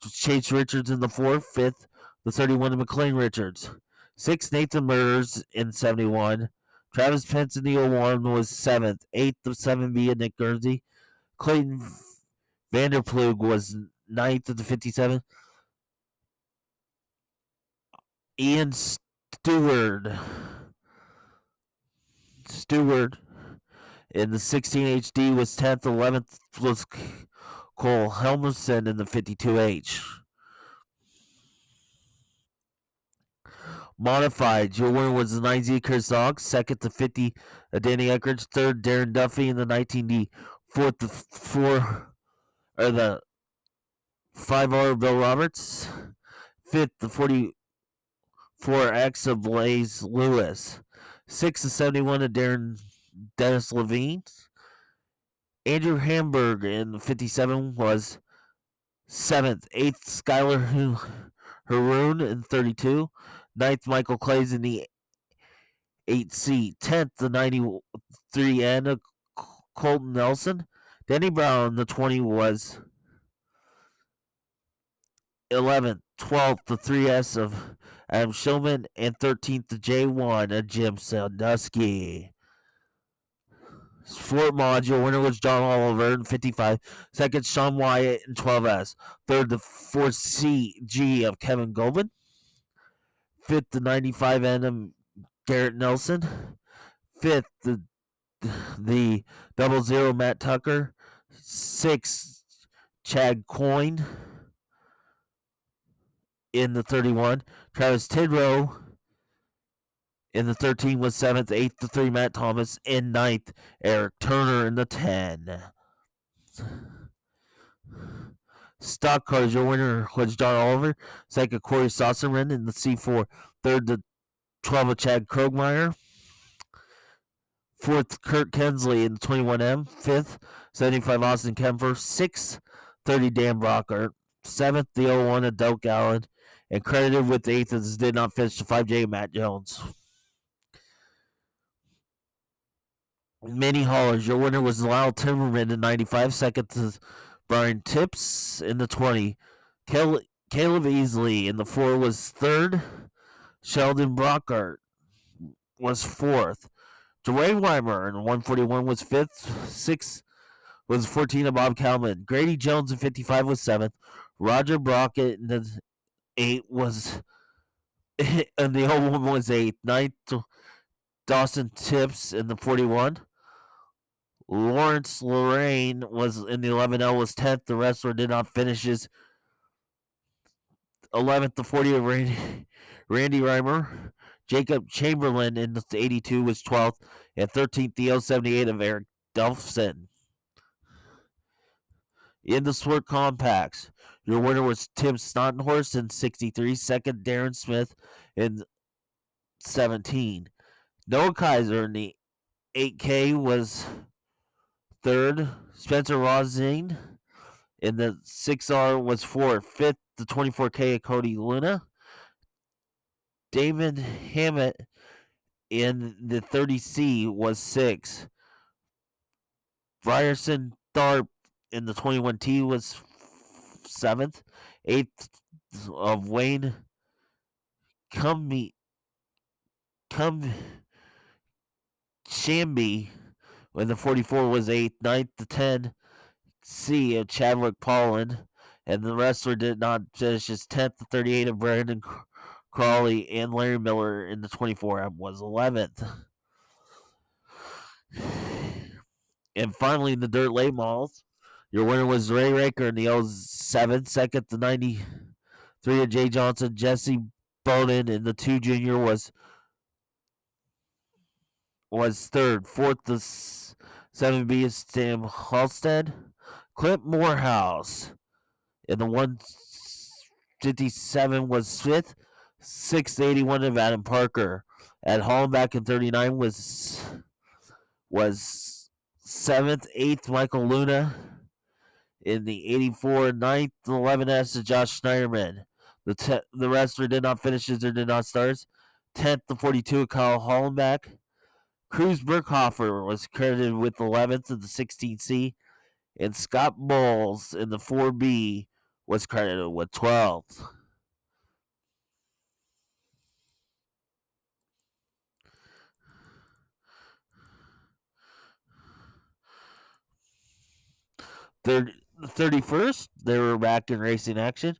Chase Richards in the 4th. 5th, the 31 of McLean Richards. 6th, Nathan Murders in 71. Travis Pence in the 01 was 7th. 8th, the 7B of Nick Guernsey. Clayton Vanderplug was 9th of the 57. Ian Stewart in the 16 HD was 10th. 11th was Cole Helmerson in the 52H. Modified, your winner was the 9Z Chris Zog. 2nd, the 50 Danny Eckridge. 3rd, Darren Duffy in the 19D. 4th, the 5R Bill Roberts. 5th, the 44X of Blaze Lewis. 6th, the 71 of Dennis Levine. Andrew Hamburg in the 57 was 7th. 8th, Skylar Haroon in 32. 9th, Michael Clays in the 8C. 10th, the 93N of Colton Nelson. Danny Brown, the 20, was 11th. 12th, the 3S of Adam Shulman. And 13th, the J1 of Jim Sandusky. Fort Module, winner was John Oliver in 55. 2nd, Sean Wyatt in 12S. 3rd, the 4CG of Kevin Goldman. 5th, the 95N of Garrett Nelson. 5th, the 00 Matt Tucker. 6th, Chad Coyne in the 31. Travis Tidrow in the 13 was 7th. 8th, the 3 Matt Thomas. And 9th, Eric Turner in the 10. Stock cars, your winner was John Oliver. 2nd, Corey Sosserman in the C4. 3rd, the 12 of Chad Krogmeyer. 4th, Kurt Kensley in the 21M. 5th, 75 Austin Kemper. 6th, 30 Dan Brocker. 7th, the 01 of Doak Allen. And credited with the 8th as did not finish the 5J Matt Jones. Mini haulers, your winner was Lyle Timmerman in 95. 2nd to Brian Tips in the 20. Caleb Easley in the 4 was 3rd. Sheldon Brockhart was 4th. Dwayne Weimer in 141 was 5th. 6th was 14 of Bob Kalman. Grady Jones in 55 was 7th. Roger Brockett in the 8 was and the 01 was 8th. 9th, Dawson Tips in the 41. Lawrence Lorraine was in the 11L was 10th. The rest did not finish his 11th. The 40 of Randy Reimer. Jacob Chamberlain in the 82 was 12th. And 13th, the 078 of Eric Delfson. In the sport compacts, your winner was Tim Snottenhorst in 63. Second, Darren Smith in 17. Noah Kaiser in the 8K was third. Spencer Rosine in the 6R was fourth. Fifth, the 24K of Cody Luna. David Hammett in the 30C was sixth. Ryerson Tharp in the 21T was seventh. Eighth of Wayne Shamby when the 44 was 8th. 9th to 10C of Chadwick Polland, and the wrestler did not finish his 10th to 38 of Brandon Crawley, and Larry Miller in the 24 was 11th. And finally, in the dirt late models, your winner was Ray Raker in the 07. Second to 93 of Jay Johnson. Jesse Bowden in the 2 junior was third. Fourth to 7B is Sam Halstead. Clint Morehouse in the 157 was fifth. 681 of Adam Parker. At Hollenbach in 39 was 7th. 8th, Michael Luna. In the 84, 9th, 11S to Josh Schneiderman. The wrestler did not finish his or did not start. 10th, the 42, Kyle Hollenbach. Cruz Burkhofer was credited with 11th in the 16C. And Scott Bowles in the 4B was credited with 12th. The 31st, they were back in racing action.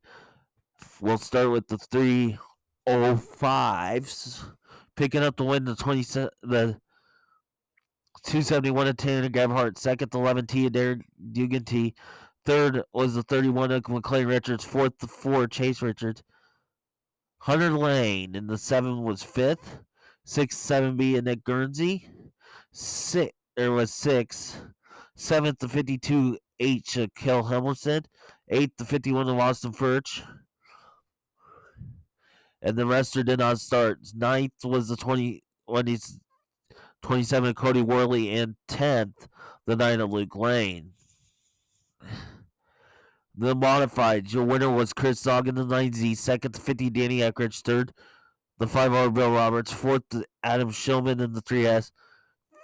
We'll start with the 305s. Picking up the win, the 271 of Tanner Gebhardt. Second, the 11T of Derek Dugan T. Third was the 31 of McClain Richards. Fourth, the 4 Chase Richards. Hunter Lane in the 7 was fifth. 6, 7B and Nick Guernsey. There was 6. 7th, the 52 H of Kel Helmerson. 8th, the 51 of Austin Furch. And the rest did not start. 9th was the 27 of Cody Worley, and 10th, the 9 of Luke Lane. The modified, your winner was Chris Zog in the 9Z. Second, the 50 Danny Eckridge. Third, the 5R Bill Roberts. Fourth, the Adam Shillman in the 3S.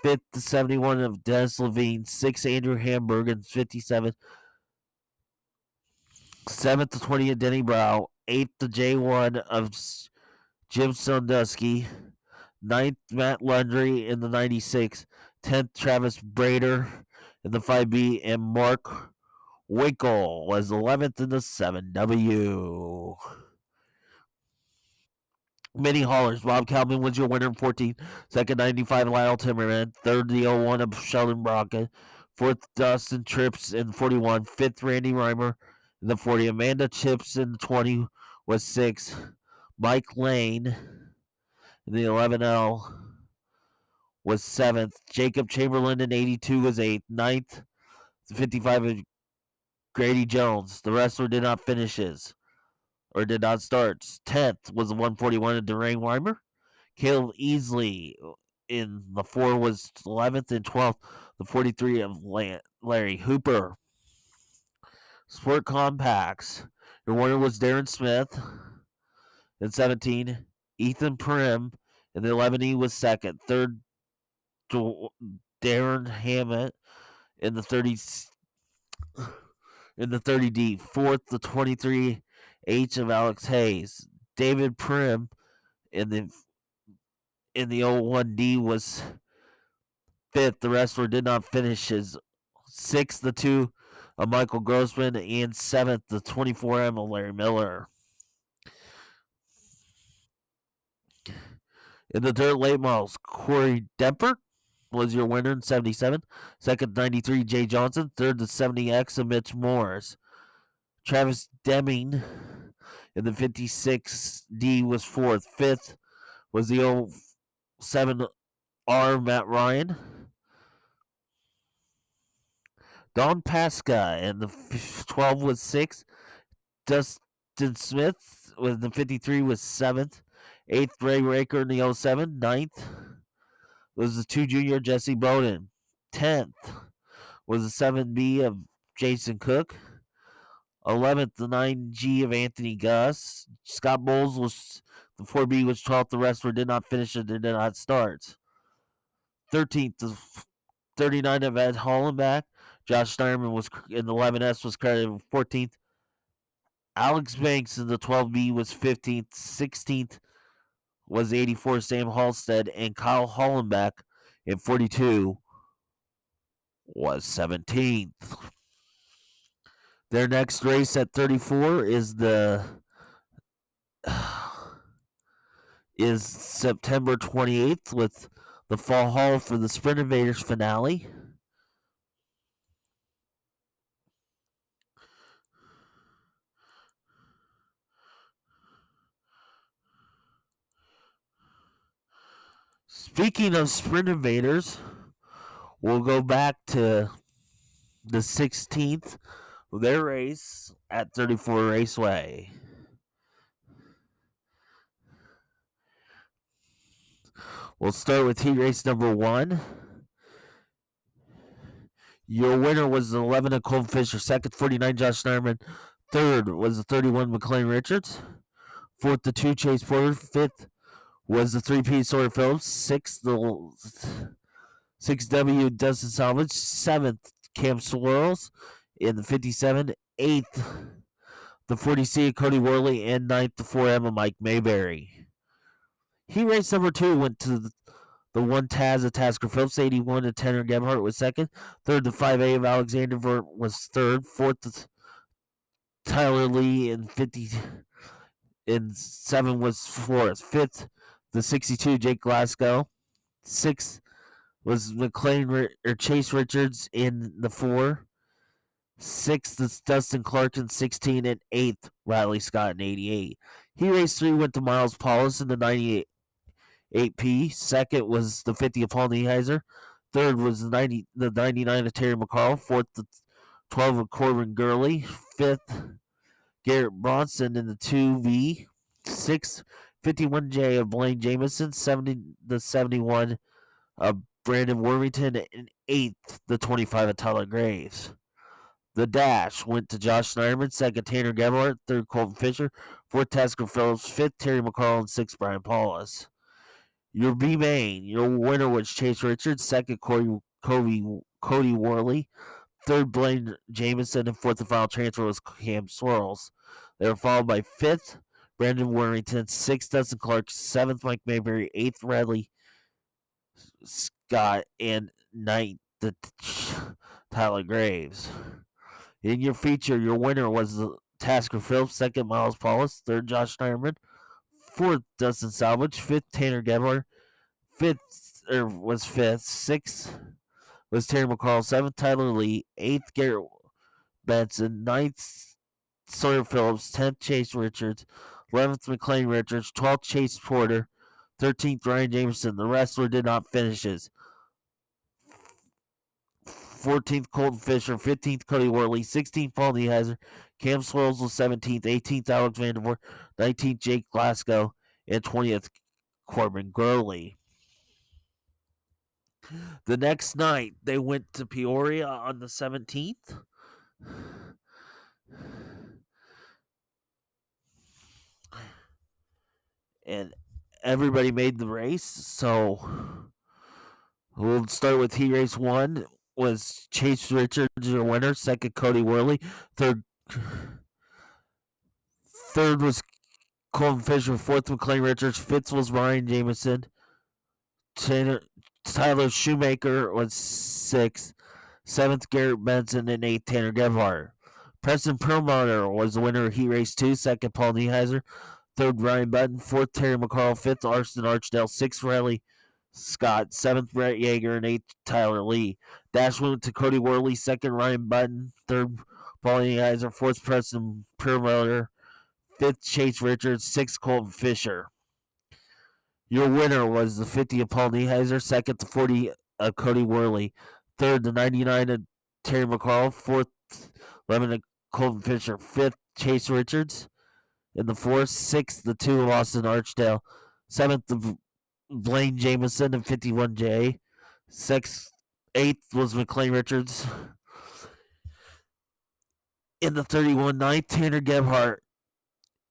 Fifth, the 71 of Dennis Levine. 6th, Andrew Hamburg in 57. 7th, the 20 of Denny Brow. 8th, the J1 of Jim Sandusky. 9th, Matt Lundry in the 96. 10th, Travis Brader in the 5B. And Mark Winkle was 11th in the 7W. Mini haulers. Bob Calvin was your winner in 14th. Second, 95, Lyle Timmerman. Third, the 01 of Sheldon Bronca. Fourth, Dustin Trips in 41. Fifth, Randy Reimer in the 40. Amanda Chips in the 20 was 6. Mike Lane in the 11L was 7th. Jacob Chamberlain in 82 was 8th. 9th, the 55 of Grady Jones. The wrestler did not finish his or did not start. 10th was the 141 of Durain Weimer. Caleb Easley in the 4 was 11th, and 12th, the 43 of Larry Hooper. Sport Compacts. Your winner was Darren Smith in 17. Ethan Prim in the 11E was second. Third, Darren Hammett in the 30 in the 30D. Fourth, the 23H of Alex Hayes. David Prim in the 01D was fifth. The wrestler did not finish his. Sixth, the 2 of Michael Grossman, and 7th, the 24M of Larry Miller. In the dirt late models, Corey Demper was your winner in 77. Second, 93, Jay Johnson. Third, the 70X of Mitch Morris. Travis Deming in the 56D was fourth. Fifth was the 07R Matt Ryan. Don Pasca in the 12 was sixth. Dustin Smith with the 53 was seventh. Eighth, Ray Raker in the 07. Ninth was the 2 junior Jesse Bowden. 10th was the 7B of Jason Cook. 11th, the 9G of Anthony Gus. Scott Bowles was the 4B was 12th. The rest did not finish and did not start. 13th, the 39 of Ed Hollenbach. Josh Steinman was in the 11S was credited 14th. Alex Banks in the 12B was 15th. 16th was 84 Sam Halstead, and Kyle Hollenbach in 42 was 17th. Their next race at 34 is September 28th with the Fall Hall for the Sprint Invaders finale. Speaking of Sprint Invaders, we'll go back to the 16th, their race at 34 Raceway. We'll start with heat race number 1. Your winner was the 11 of Colton Fisher. Second, 49 Josh Schneiderman. Third was the 31 McLean Richards. Fourth, the 2 Chase Porter. Fifth was the 3P Sawyer Phillips. Sixth, the 6W Dustin Salvage. Seventh, Cam Swirls in the 57. Eighth, the 40C of Cody Worley. And ninth, the 4M of Mike Mayberry. Heat race number 2 went to the 1 Taz of Tasker Phillips. 81 of Tanner Gebhardt was second. Third, the 5A of Alexander Vert was third. Fourth, the Tyler Lee in 50. In 7 was fourth. Fifth, the 62 Jake Glasgow. Sixth was Chase Richards in the 4. Sixth is Dustin Clark in 16, and eighth Riley Scott in 88. He race 3 went to Miles Paulus in the 98P. Second was the 50 of Paul Nieheiser. Third was the 99 of Terry McCarl. Fourth, the 12 of Corbin Gurley. Fifth, Garrett Bronson in the 2V. Sixth, 51J of Blaine Jamison. The 71 of Brandon Worthington. And eighth, the 25 of Tyler Graves. The dash went to Josh Schneiderman. Second, Tanner Gebhardt. Third, Colton Fisher. Fourth, Tasker Phillips. Fifth, Terry McCarl. And sixth, Brian Paulus. Your B main, your winner was Chase Richards. Second, Cody Worley. Third, Blaine Jamison. And fourth and final transfer was Cam Swirls. They were followed by fifth, Brandon Worthington. Sixth, Dustin Clark. Seventh, Mike Mayberry. Eighth, Riley Scott. And ninth, the Tyler Graves. In your feature, your winner was the Tasker Phillips. Second, Miles Paulus. Third, Josh Schneiderman. Fourth, Dustin Salvage. Fifth, Tanner Gebhardt. Fifth. Sixth was Terry McCarl. Seventh, Tyler Lee. Eighth, Garrett Benson. Ninth, Sawyer Phillips. 10th, Chase Richards. 11th, McLean Richards. 12th, Chase Porter. 13th, Ryan Jameson. The rest did not finishes. 14th, Colton Fisher. 15th, Cody Worley. 16th, Paul Nieheiser. Cam Swirls was 17th. 18th, Alex Vandervoort. 19th, Jake Glasgow. And 20th, Corbin Gurley. The next night, they went to Peoria on the 17th. And everybody made the race, so we'll start with heat race 1. Was Chase Richards your winner. Second, Cody Worley. Third was Colton Fisher. Fourth, McLean Richards. Fifth was Ryan Jameson. Tyler Shoemaker was sixth. Seventh, Garrett Benson. And eighth, Tanner Gebhardt. Preston Perlmutter was the winner of heat race 2. Second, Paul Nieheiser. third Ryan Button, fourth Terry McCarl, fifth Austin Archdale, sixth Riley Scott, seventh Brett Yeager, and eighth Tyler Lee. Dash went to Cody Worley, second Ryan Button, third Paul Heiser, fourth Preston Perlmutter, fifth Chase Richards, sixth Colton Fisher. Your winner was the 50 of Paul Heiser, second the 40 of Cody Worley, third the 99 of Terry McCarl, fourth 11 of Colton Fisher, fifth Chase Richards in the fourth, sixth the 2 of Austin Archdale, seventh the Blaine Jameson and 51J, sixth, eighth was McLean Richards. In the 31, ninth Tanner Gebhardt.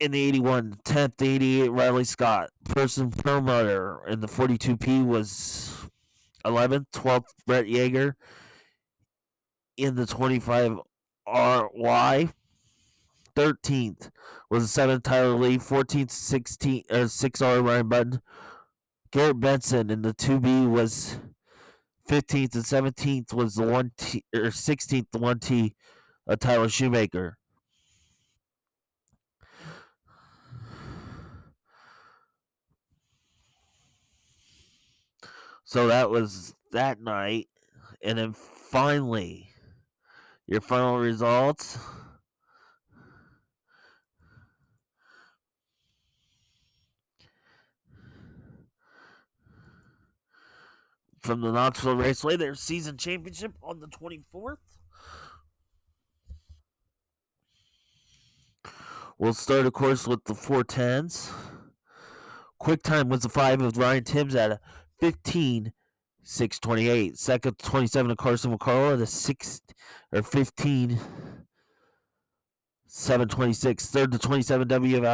In the 81, 10th, the 88 Riley Scott. Person Perlmutter in the 42P was 11th, 12th Brett Yeager. In the 25 RY, 13th was the 7th Tyler Lee, 14th, 16th, 6R Ryan Button. Garrett Benson in the 2B was 15th, and 17th was the 1T, or 16th, the 1T, Tyler Shoemaker. So that was that night. And then finally, your final results. From the Knoxville Raceway, their season championship on the 24th. We'll start, of course, with the 410s. Quick time was the 5 of Ryan Timms at a 15.628. Second, 27 of Carson McCarl at a 15.726. Third, the 27W of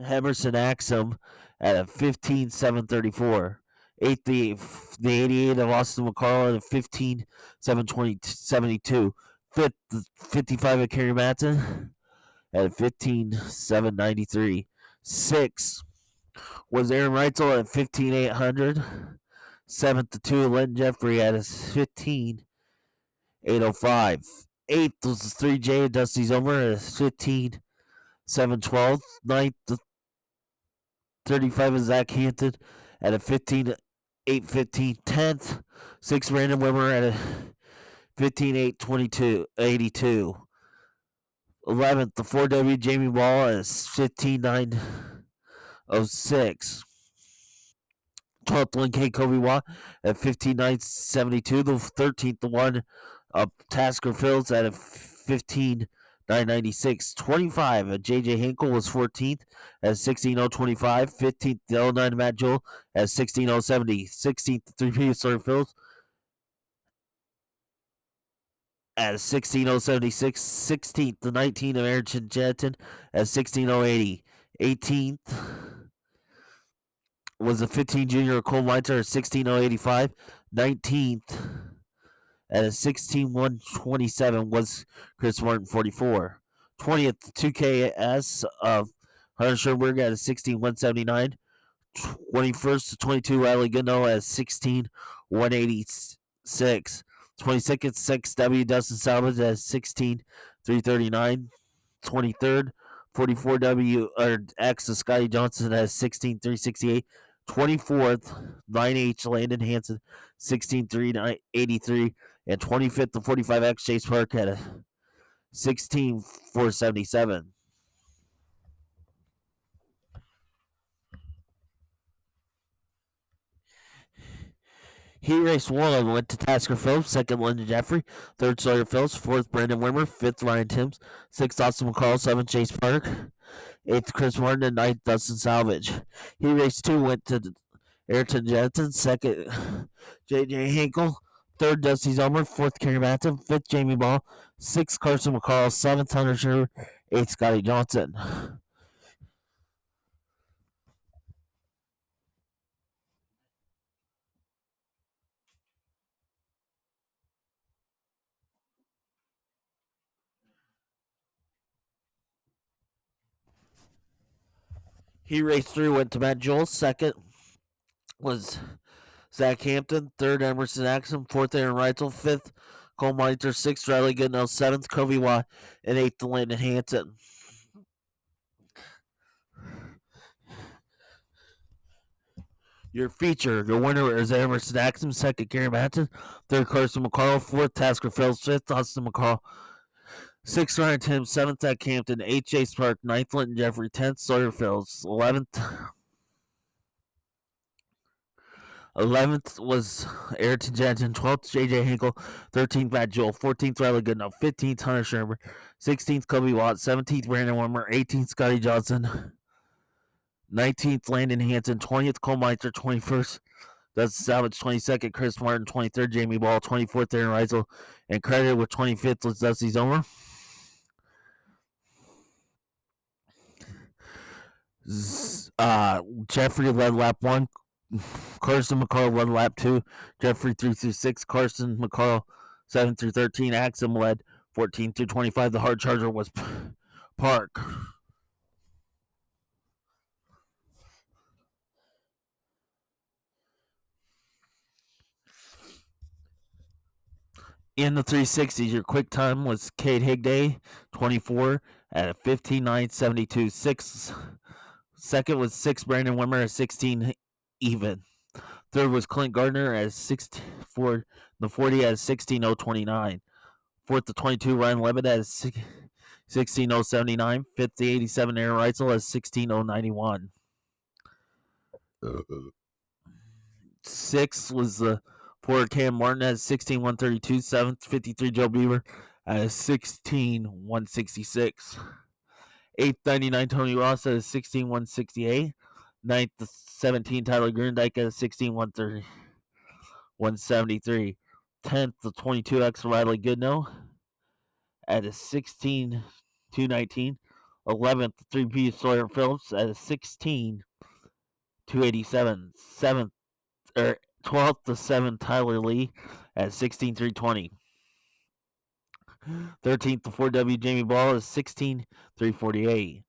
Emerson Axum at a 15.734. Eighth, the 88 of Austin McCarl at a 15.772. Fifth, the 55 of Kerry Matson at a 15.793. Sixth was Aaron Reitzel at 15.800. Seventh, the 2 of Len Jeffrey at a 15.805. Eighth was the 3J of Dusty Zomer at a 15.712. Ninth, the 35 of Zach Hampton at a 15.815. 10th, 6 Brandon Wimmer at a 15.882. 11th, the 4W Jamie Ball at 15.906. 12th, Lynn K. Kobe Watt at 15.972. The 13th, the 1 Tasker Fields at a 15.996. 25, JJ Hinkle was 14th at 16.025. 15th, the 09 Matt Jewell at 16.070. 16th, the 3P Sawyer Fields at 16.076. 16th, the 19 of Aaron Jetton at 16.080. 18th was the 15 junior Cole Meinter at 16.085. 19th at a 16.127 was Chris Martin 44. 20th, 2KS of Hunter Schoenberg at a 16.179. 21st to 22 Riley Goodnow at 16.186. 22nd, 6W Dustin Salvage at 16.339. 23rd, 44W or X of Scotty Johnson at 16.368. 24th, 9H Landon Hanson, 16.383. And 25th, the 45X Chase Park at a 16.477. He raced 1 went to Tasker Phillips, second London Jeffrey, third Sawyer Phillips, fourth Brandon Wimmer, fifth Ryan Timms, sixth Austin McCall, seventh Chase Park, eighth Chris Martin, and ninth Dustin Salvage. He raced 2 went to Ayrton Jensen, second JJ Hinkle, third Dusty Zomer, fourth Kerry Matson, fifth Jamie Ball, sixth Carson McCall, seventh Hunter Sherwood, eighth Scotty Johnson. He raced 3 went to Matt Joel, second was Zach Hampton, third Emerson Axum, fourth Aaron Reitzel, fifth Cole Meinter, sixth Riley Goodnow, seventh Kobe Watt, and eighth Landon Hanson. Your feature, your winner is Emerson Axum, second Gary Matson, third Carson McCarl, fourth Tasker Phillips, fifth Austin McCarl, sixth Ryan Tim, seventh at Campton, eighth Chase Park, ninth Linton Jeffrey, 10th Sawyer Phillips, 11th was Ayrton Jensen, 12th J.J. Hinkle, 13th Matt Jewell, 14th Riley Goodenough, 15th Hunter Shermer, 16th Kobe Watt, 17th Brandon Wimmer, 18th Scotty Johnson, 19th Landon Hanson, 20th Cole Meister, 21st Dustin Savage, 22nd Chris Martin, 23rd Jamie Ball, 24th Aaron Reisel, and credited with 25th was Dusty Zomer. Jeffrey led lap 1, Carson McCarl led lap 2, Jeffrey 3 through 6, Carson McCarl 7 through 13, Axum led 14 through 25. The hard charger was Park. In the 360s, your quick time was Cade Higday, 24 at a 15.972. Second was 6 Brandon Wimmer at 16 even. Third was Clint Gardner at 64, the 40 at 16.029. Fourth, the 22 Ryan Levitt at 16.079. Fifth, the 87 Aaron Reitzel at 16.091. Sixth was the 4 Cam Martin at 16.132. Seventh, 53 Joe Beaver at 16.166. Eighth, 99 Tony Ross at 16.168. Ninth, the 17 Tyler Grindike at 16.173. 10th, the 22X Riley Goodnow at a 16.219. 11th, the 3P Sawyer Phillips at a 16.287. 12th, the 7 Tyler Lee at 16.320. 13th, the 4W Jamie Ball is 16.348.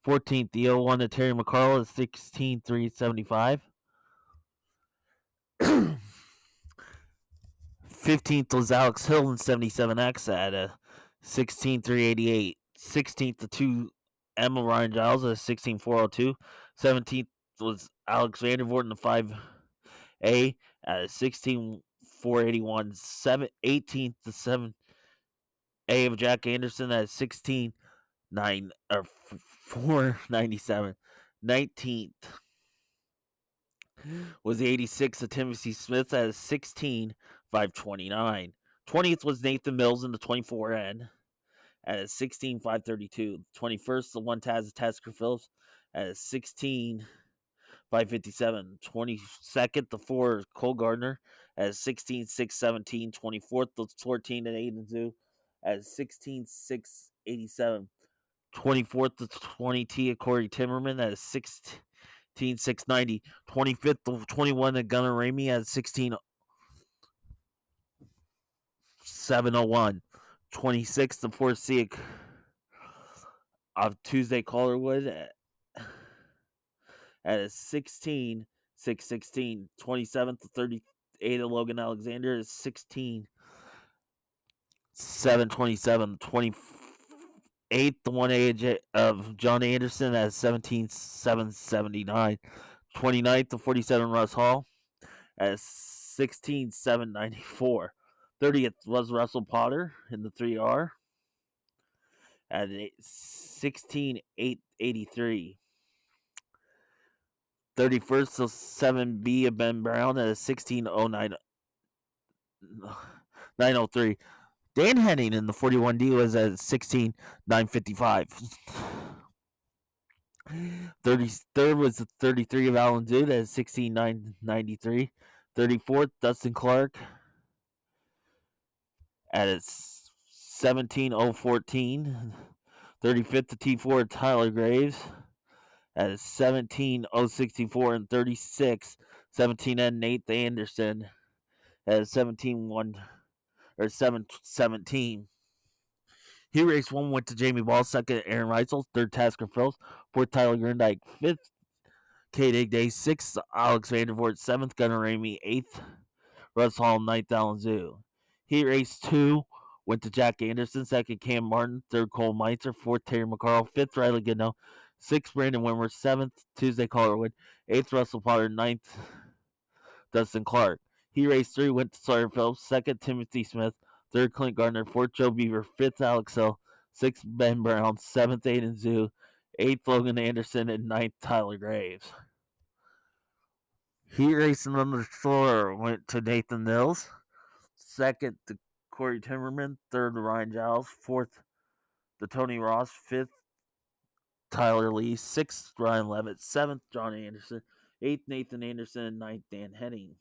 14th, the 01 to Terry McCarl is 16.375. 15th was Alex Hill in 77X at a 16.388. 16th, the 2 Emma Ryan Giles at 16.402. 17th was Alex Vandervoort in the 5A at a 16.481. 18th, the 7A of Jack Anderson at 497. 19th was the 86 of Timothy Smith at 16.529. 20th was Nathan Mills in the 24N at 16.532. 21st, the 1 Taz of Tasker Phillips at 16.557. 22nd, the 4 Cole Gardner at 16.617. 24th, the 14 and Aiden Zoo at 16.687. 24th, the 20 T of Corey Timmerman at 16.690. 25th, the 21 of Gunnar Ramey at 16.701. 26th, the 4 C of Tuesday Callerwood at a 16.616. 27th, the 38 of Logan Alexander is 16.727. 28th, the 1A of John Anderson at 17.779. 29th, the 47 Russ Hall at 16.794. 30th was Russell Potter in the 3R at 16.883. 31st, the 7B of Ben Brown at a 16.903. Dan Henning in the 41D was at 16.955. 33rd was the 33 of Alan Dude at 16.993. 34th, Dustin Clark at 17.014. 35th, the T4 of Tyler Graves at 17.064. And 36, 17N Nate Anderson at 17.1 or 717. He race 1 went to Jamie Ball, second Aaron Reitzel, third Tasker Phillips, fourth Tyler Grindike, fifth Cade Higday, sixth Alex Vandervoort, seventh Gunnar Ramey, eighth Russ Hall, ninth Allen Zoo. He race 2 went to Jack Anderson, second Cam Martin, third Cole Meitzer, fourth Terry McCarl, fifth Riley Goodnow, 6th, Brandon Wimmer. 7th, Tuesday Calderwood. 8th, Russell Potter. 9th, Dustin Clark. He raced 3, went to Sawyer Phillips. 2nd, Timothy Smith. 3rd, Clint Gardner. 4th, Joe Beaver. 5th, Alex Hill. 6th, Ben Brown. 7th, Aiden Zhu. 8th, Logan Anderson. And 9th, Tyler Graves. Heat racing on the floor went to Nathan Mills. 2nd, to Corey Timmerman. 3rd, to Ryan Giles. 4th, to Tony Ross. 5th, Tyler Lee. 6th, Ryan Levitt. 7th, John Anderson. 8th, Nathan Anderson. And 9th, Dan Henning.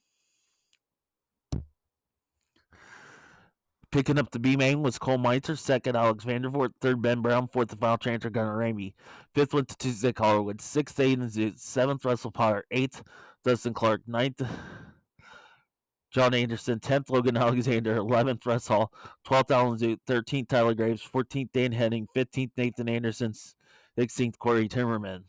Picking up the B main was Cole Meitzer. 2nd, Alex Vandervoort. 3rd, Ben Brown. 4th, the final transfer, Gunnar Ramey. 5th went to Tuesday Calderwood. 6th, Aiden Zoot. 7th, Russell Potter. 8th, Dustin Clark. 9th, John Anderson. 10th, Logan Alexander. 11th, Russ Hall. 12th, Alan Zoot. 13th, Tyler Graves. 14th, Dan Henning. 15th, Nathan Anderson. 16th, Corey Timmerman.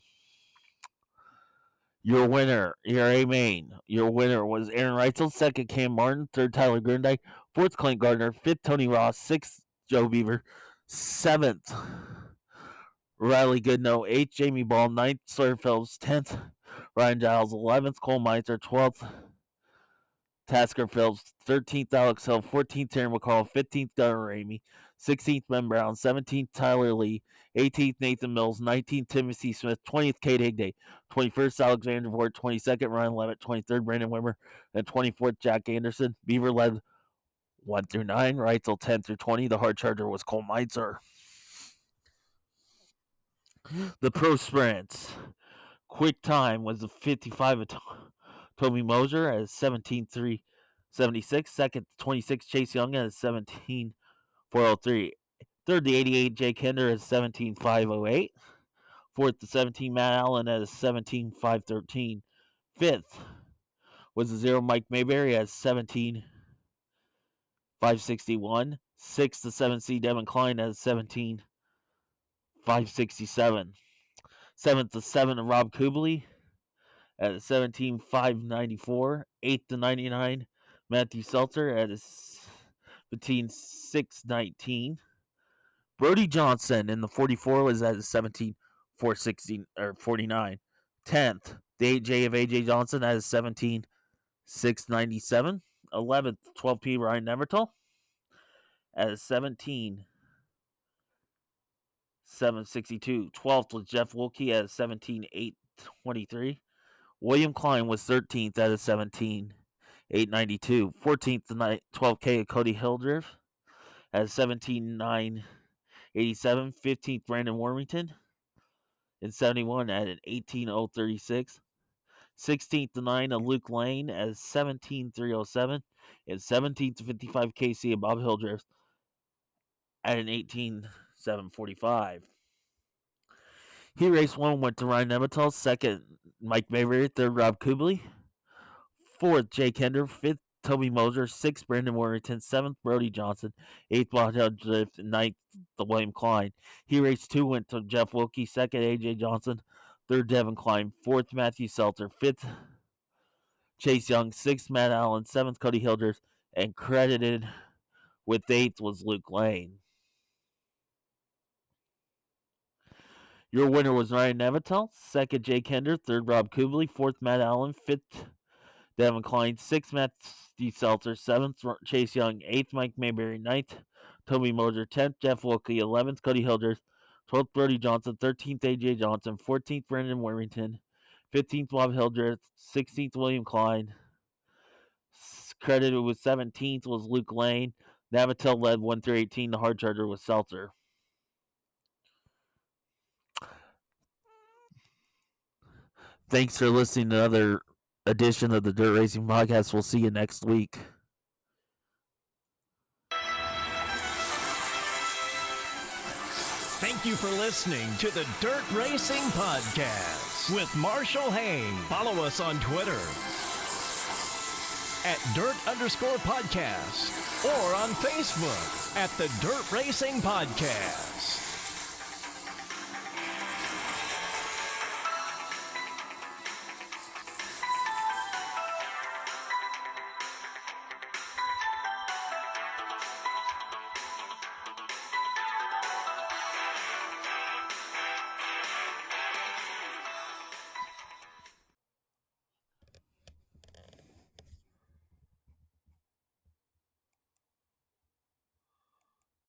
Your winner, your A main. Your winner was Aaron Reitzel. 2nd, Cam Martin. 3rd, Tyler Grundy. 4th, Clint Gardner. 5th, Tony Ross. 6th, Joe Beaver. 7th, Riley Goodnow. 8th, Jamie Ball. 9th, Sawyer Phillips. 10th, Ryan Giles. 11th, Cole Meitzer. 12th, Tasker Phillips. 13th, Alex Hill. 14th, Terry McCall. 15th, Gunnar Ramey. 16th, Ben Brown. 17th, Tyler Lee. 18th, Nathan Mills. 19th, Timothy Smith. 20th, Kate Higday. 21st, Alexander Vort. 22nd, Ryan Levitt. 23rd, Brandon Wimmer. And 24th, Jack Anderson. Beaver led 1 through 9. Reitzel 10 through 20. The hard charger was Cole Meitzer. The pro sprints. Quick time was the 55 of Toby Moser at 17.376. 2nd, 26 Chase Young at 17.403. 3rd, the 88 Jake Hinder at 17.508. 4th, the 17 Matt Allen at 17.513. 5th was the 0 Mike Mayberry at 17.561. 6th, the 7C Devin Klein at 17.567. 7th, the 7 Rob Kubley at 17.594. 8th to 99, Matthew Seltzer at 17.619. Brody Johnson in the 44 was at 17.460 or 49. 10th, the AJ of AJ Johnson at 17.697. 11th, 12P Ryan Nevertall at 17.762. 12th was Jeff Wilkie at 17.823. William Klein was 13th at a 17.892. 14th, the 12K of Cody Hildreth at 17.987. 15th, Brandon Wormington in 71 at an 18.036. 16th to 9 of Luke Lane at 17.307. And 17th to 55 KC of Bob Hildreth at an 18.745. He raced 1 went to Ryan Nemetall. 2nd, Mike Mayberry. 3rd, Rob Kubley. 4th, Jake Hender. 5th, Toby Moser. 6th, Brandon Warrington. 7th, Brody Johnson. 8th, Bob Hildreth. 9th, the William Klein. He raced 2 went to Jeff Wilkie. 2nd, AJ Johnson. 3rd, Devin Klein. 4th, Matthew Seltzer. 5th, Chase Young. 6th, Matt Allen. 7th, Cody Hildreth. And credited with 8th was Luke Lane. Your winner was Ryan Nevital. 2nd, Jake Hender. 3rd, Rob Kubley. 4th, Matt Allen. 5th, Devin Klein. 6th, Matthew Seltzer. 7th, Chase Young. 8th, Mike Mayberry. 9th, Toby Moser. 10th, Jeff Wilkie. 11th, Cody Hildreth. 12th, Brody Johnson. 13th, AJ Johnson. 14th, Brandon Wormington. 15th, Bob Hildreth. 16th, William Klein. Credited with 17th was Luke Lane. Navitel led 1 through 18. The hard charger was Seltzer. Thanks for listening to another edition of the Dirt Racing Podcast. We'll see you next week. Thank you for listening to the Dirt Racing Podcast with Marshall Hain. Follow us on Twitter at Dirt_podcast or on Facebook at the Dirt Racing Podcast.